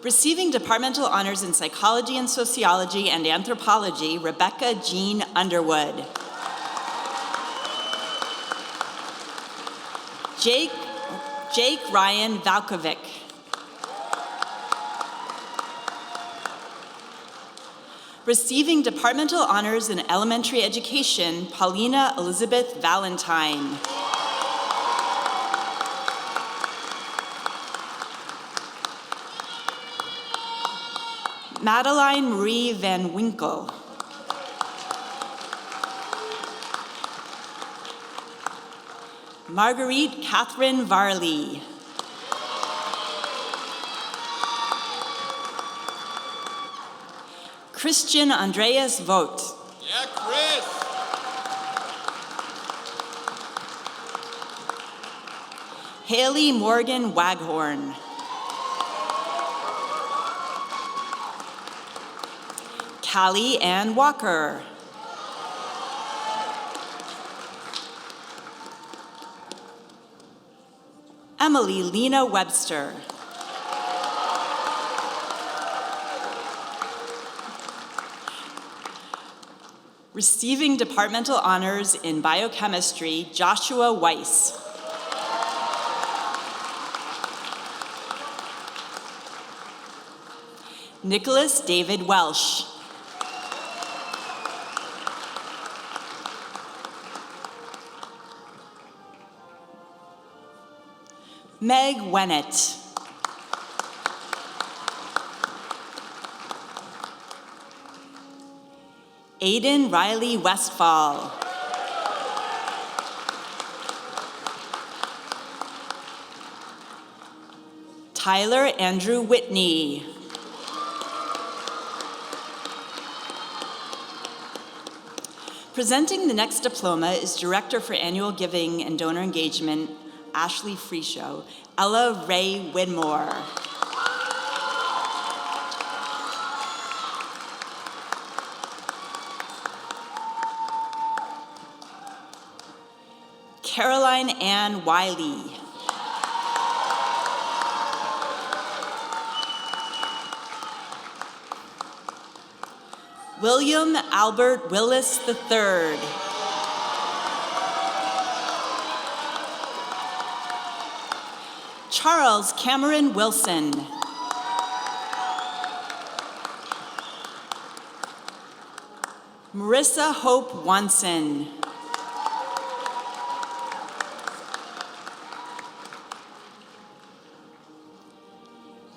Receiving departmental honors in psychology and sociology and anthropology, Rebecca Jean Underwood. Jake Ryan Valkovic. Receiving departmental honors in elementary education, Paulina Elizabeth Valentine. Madeline Marie Van Winkle. Marguerite Catherine Varley. Christian Andreas Vogt. Yeah, Chris. Haley Morgan Waghorn. Callie Ann Walker. Emily Lena Webster. Receiving departmental honors in biochemistry, Joshua Weiss. Nicholas David Welsh. Meg Wennett. Aiden Riley Westfall. Tyler Andrew Whitney. Presenting the next diploma is Director for Annual Giving and Donor Engagement, Ashley Freeshow, Ella Ray Widmore. Caroline Ann Wiley. William Albert Willis III. Charles Cameron Wilson. Marissa Hope Wanson.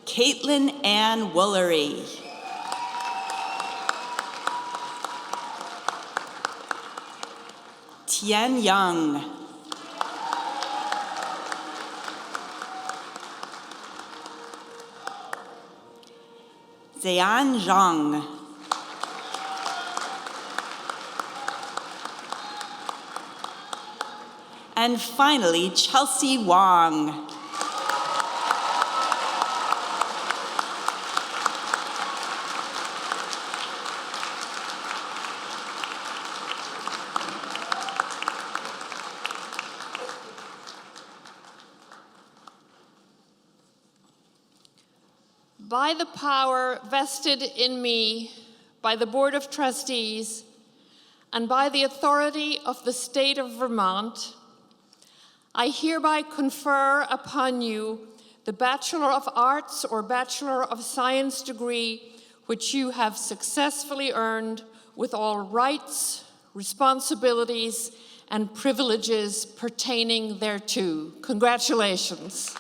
Caitlin Ann Woolery. Tian Young. Zian Zhang. And finally, Chelsea Wong. by the power vested in me by the Board of Trustees and by the authority of the state of Vermont, I hereby confer upon you the Bachelor of Arts or Bachelor of Science degree which you have successfully earned with all rights, responsibilities, and privileges pertaining thereto. Congratulations.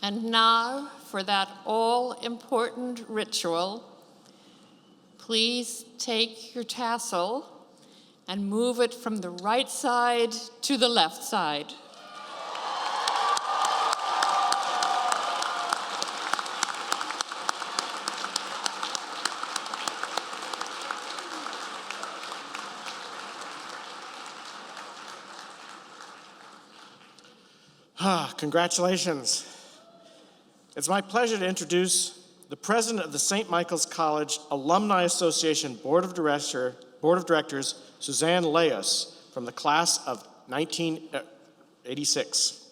And now, for that all-important ritual, please take your tassel and move it from the right side to the left side. Congratulations. It's my pleasure to introduce the president of the St. Michael's College Alumni Association Board of Directors, Suzanne Leas, from the class of 1986.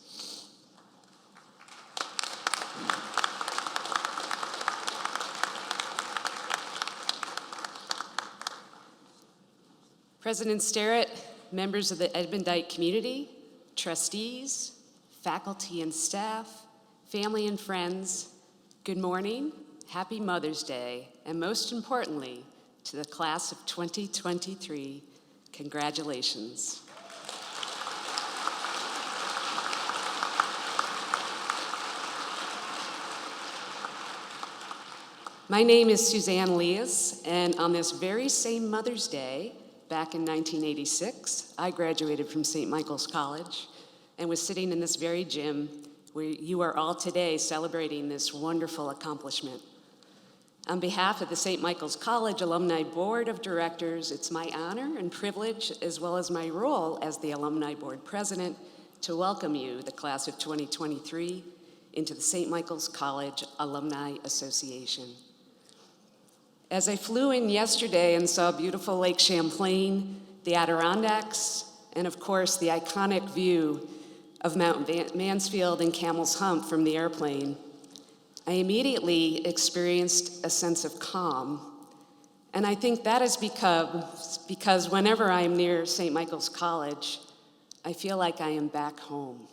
President Sterrett, members of the Edmondite community, trustees, faculty and staff, family and friends, good morning, happy Mother's Day, and most importantly, to the class of 2023, congratulations. My name is Suzanne Leas, and on this very same Mother's Day, back in 1986, I graduated from St. Michael's College and was sitting in this very gym where you are all today celebrating this wonderful accomplishment. On behalf of the St. Michael's College Alumni Board of Directors, it's my honor and privilege, as well as my role as the Alumni Board President, to welcome you, the class of 2023, into the St. Michael's College Alumni Association. As I flew in yesterday and saw beautiful Lake Champlain, the Adirondacks, and of course the iconic view of Mount Mansfield and Camel's Hump from the airplane, I immediately experienced a sense of calm. And I think that is because whenever I am near St. Michael's College, I feel like I am back home.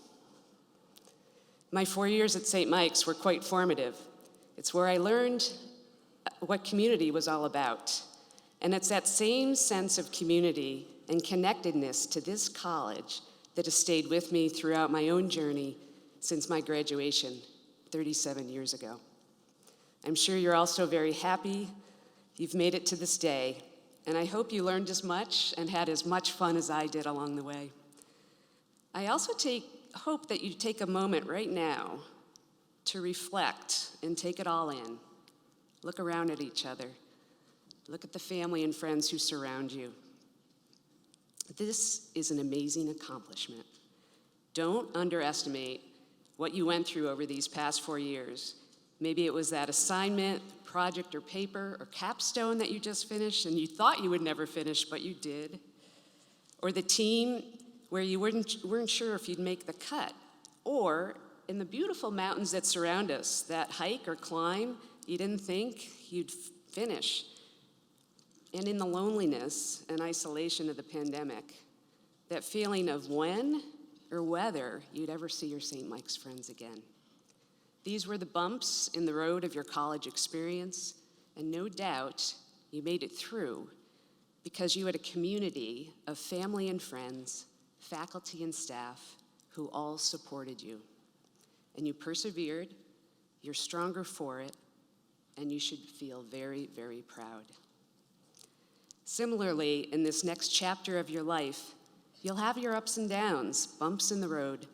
My 4 years at St. Mike's were quite formative. It's where I learned what community was all about. And it's that same sense of community and connectedness to this college that has stayed with me throughout my own journey since my graduation 37 years ago. I'm sure you're also very happy you've made it to this day, and I hope you learned as much and had as much fun as I did along the way. I also hope that you take a moment right now to reflect and take it all in. Look around at each other. Look at the family and friends who surround you. This is an amazing accomplishment. Don't underestimate what you went through over these past 4 years. Maybe it was that assignment, project or paper or capstone that you just finished and you thought you would never finish, but you did. Or the team where you weren't sure if you'd make the cut. Or in the beautiful mountains that surround us, that hike or climb you didn't think you'd finish. And in the loneliness and isolation of the pandemic, that feeling of when or whether you'd ever see your St. Mike's friends again. These were the bumps in the road of your college experience, and no doubt you made it through. because you had a community of family and friends, faculty and staff who all supported you. And you persevered, you're stronger for it, and you should feel very, very proud. Similarly, in this next chapter of your life, you'll have your ups and downs, bumps in the road.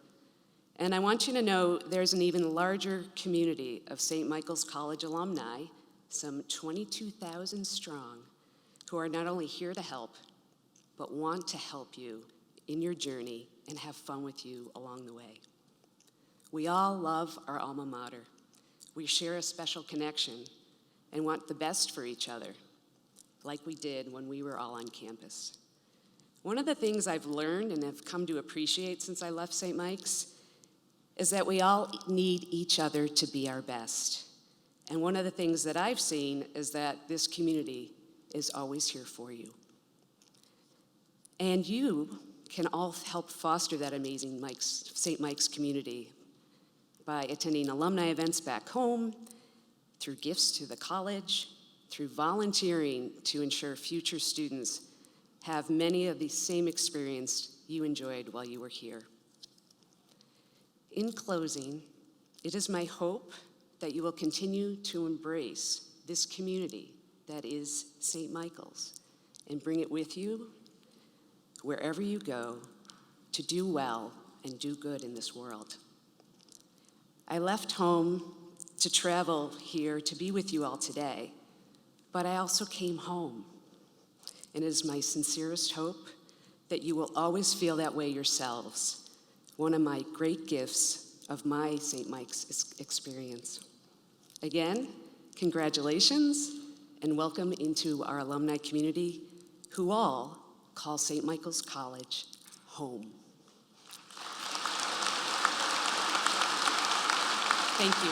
And I want you to know there's an even larger community of St. Michael's College alumni, some 22,000 strong, who are not only here to help, but want to help you in your journey and have fun with you along the way. We all love our alma mater. We share a special connection and want the best for each other, like we did when we were all on campus. One of the things I've learned and have come to appreciate since I left St. Mike's is that we all need each other to be our best. And one of the things that I've seen is that this community is always here for you. And you can all help foster that amazing St. Mike's community by attending alumni events back home, through gifts to the college, through volunteering to ensure future students have many of the same experience you enjoyed while you were here. In closing, it is my hope that you will continue to embrace this community that is St. Michael's and bring it with you wherever you go to do well and do good in this world. I left home to travel here to be with you all today, but I also came home. And it is my sincerest hope that you will always feel that way yourselves, one of my great gifts of my St. Mike's experience. Again, congratulations and welcome into our alumni community, who all call St. Michael's College home. Thank you.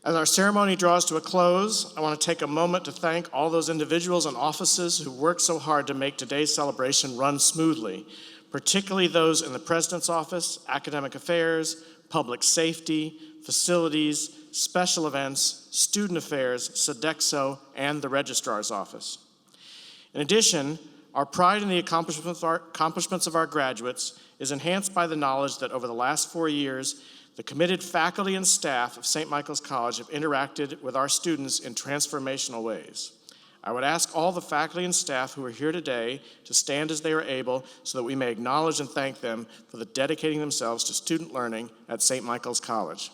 As our ceremony draws to a close, I want to take a moment to thank all those individuals and offices who worked so hard to make today's celebration run smoothly, particularly those in the President's Office, Academic Affairs, Public Safety, Facilities, Special Events, Student Affairs, Sodexo, and the Registrar's Office. In addition, our pride in the accomplishments of our graduates is enhanced by the knowledge that over the last 4 years, the committed faculty and staff of St. Michael's College have interacted with our students in transformational ways. I would ask all the faculty and staff who are here today to stand as they are able so that we may acknowledge and thank them for dedicating themselves to student learning at St. Michael's College.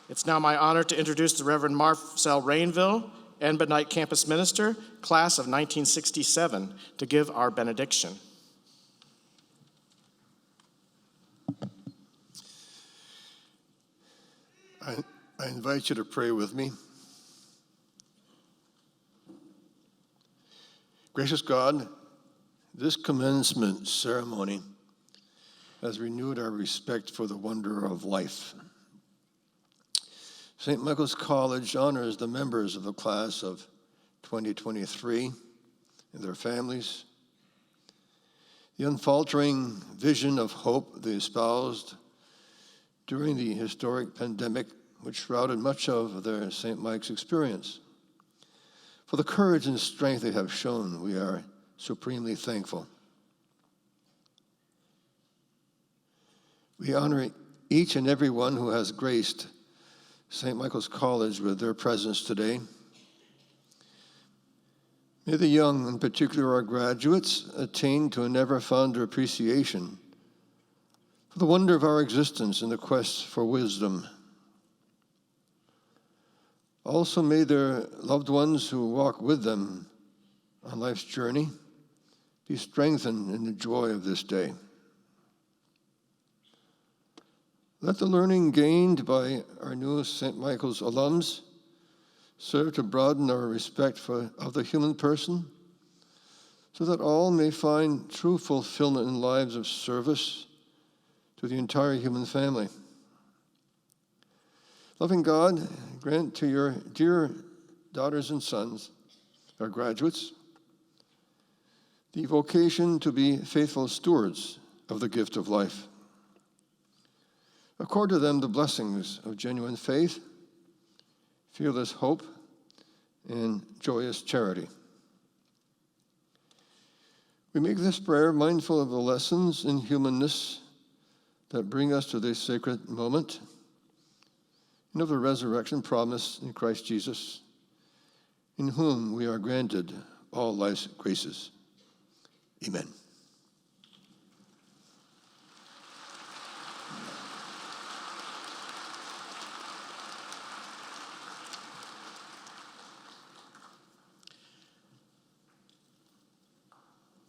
It's now my honor to introduce the Reverend Marcel Rainville, Enbonite Campus Minister, class of 1967, to give our benediction. I invite you to pray with me. Gracious God, this commencement ceremony has renewed our respect for the wonder of life. St. Michael's College honors the members of the class of 2023 and their families. The unfaltering vision of hope they espoused during the historic pandemic which shrouded much of their St. Mike's experience. For the courage and strength they have shown, we are supremely thankful. We honor each and every one who has graced St. Michael's College with their presence today. May the young, in particular our graduates, attain to a never fonder appreciation for the wonder of our existence and the quest for wisdom. Also, may their loved ones who walk with them on life's journey be strengthened in the joy of this day. Let the learning gained by our new St. Michael's alums serve to broaden our respect of the human person, so that all may find true fulfillment in lives of service to the entire human family. Loving God, grant to your dear daughters and sons, our graduates, the vocation to be faithful stewards of the gift of life. Accord to them the blessings of genuine faith, fearless hope, and joyous charity. We make this prayer mindful of the lessons in humanness that bring us to this sacred moment, and of the resurrection promised in Christ Jesus, in whom we are granted all life's graces. Amen.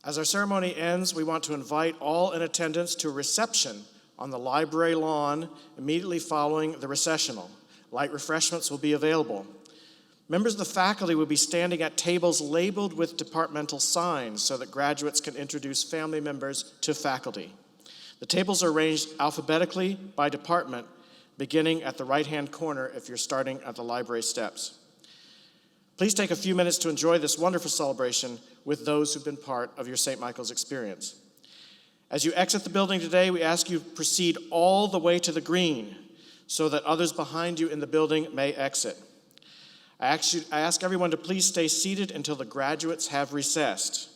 As our ceremony ends, we want to invite all in attendance to a reception on the library lawn immediately following the recessional. Light refreshments will be available. Members of the faculty will be standing at tables labeled with departmental signs so that graduates can introduce family members to faculty. The tables are arranged alphabetically by department, beginning at the right-hand corner if you're starting at the library steps. Please take a few minutes to enjoy this wonderful celebration with those who've been part of your St. Michael's experience. As you exit the building today, we ask you to proceed all the way to the green so that others behind you in the building may exit. I ask everyone to please stay seated until the graduates have recessed.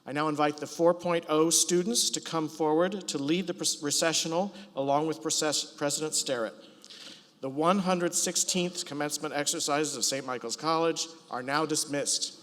I now invite the 4.0 students to come forward to lead the recessional along with President Sterrett. The 116th commencement exercises of St. Michael's College are now dismissed.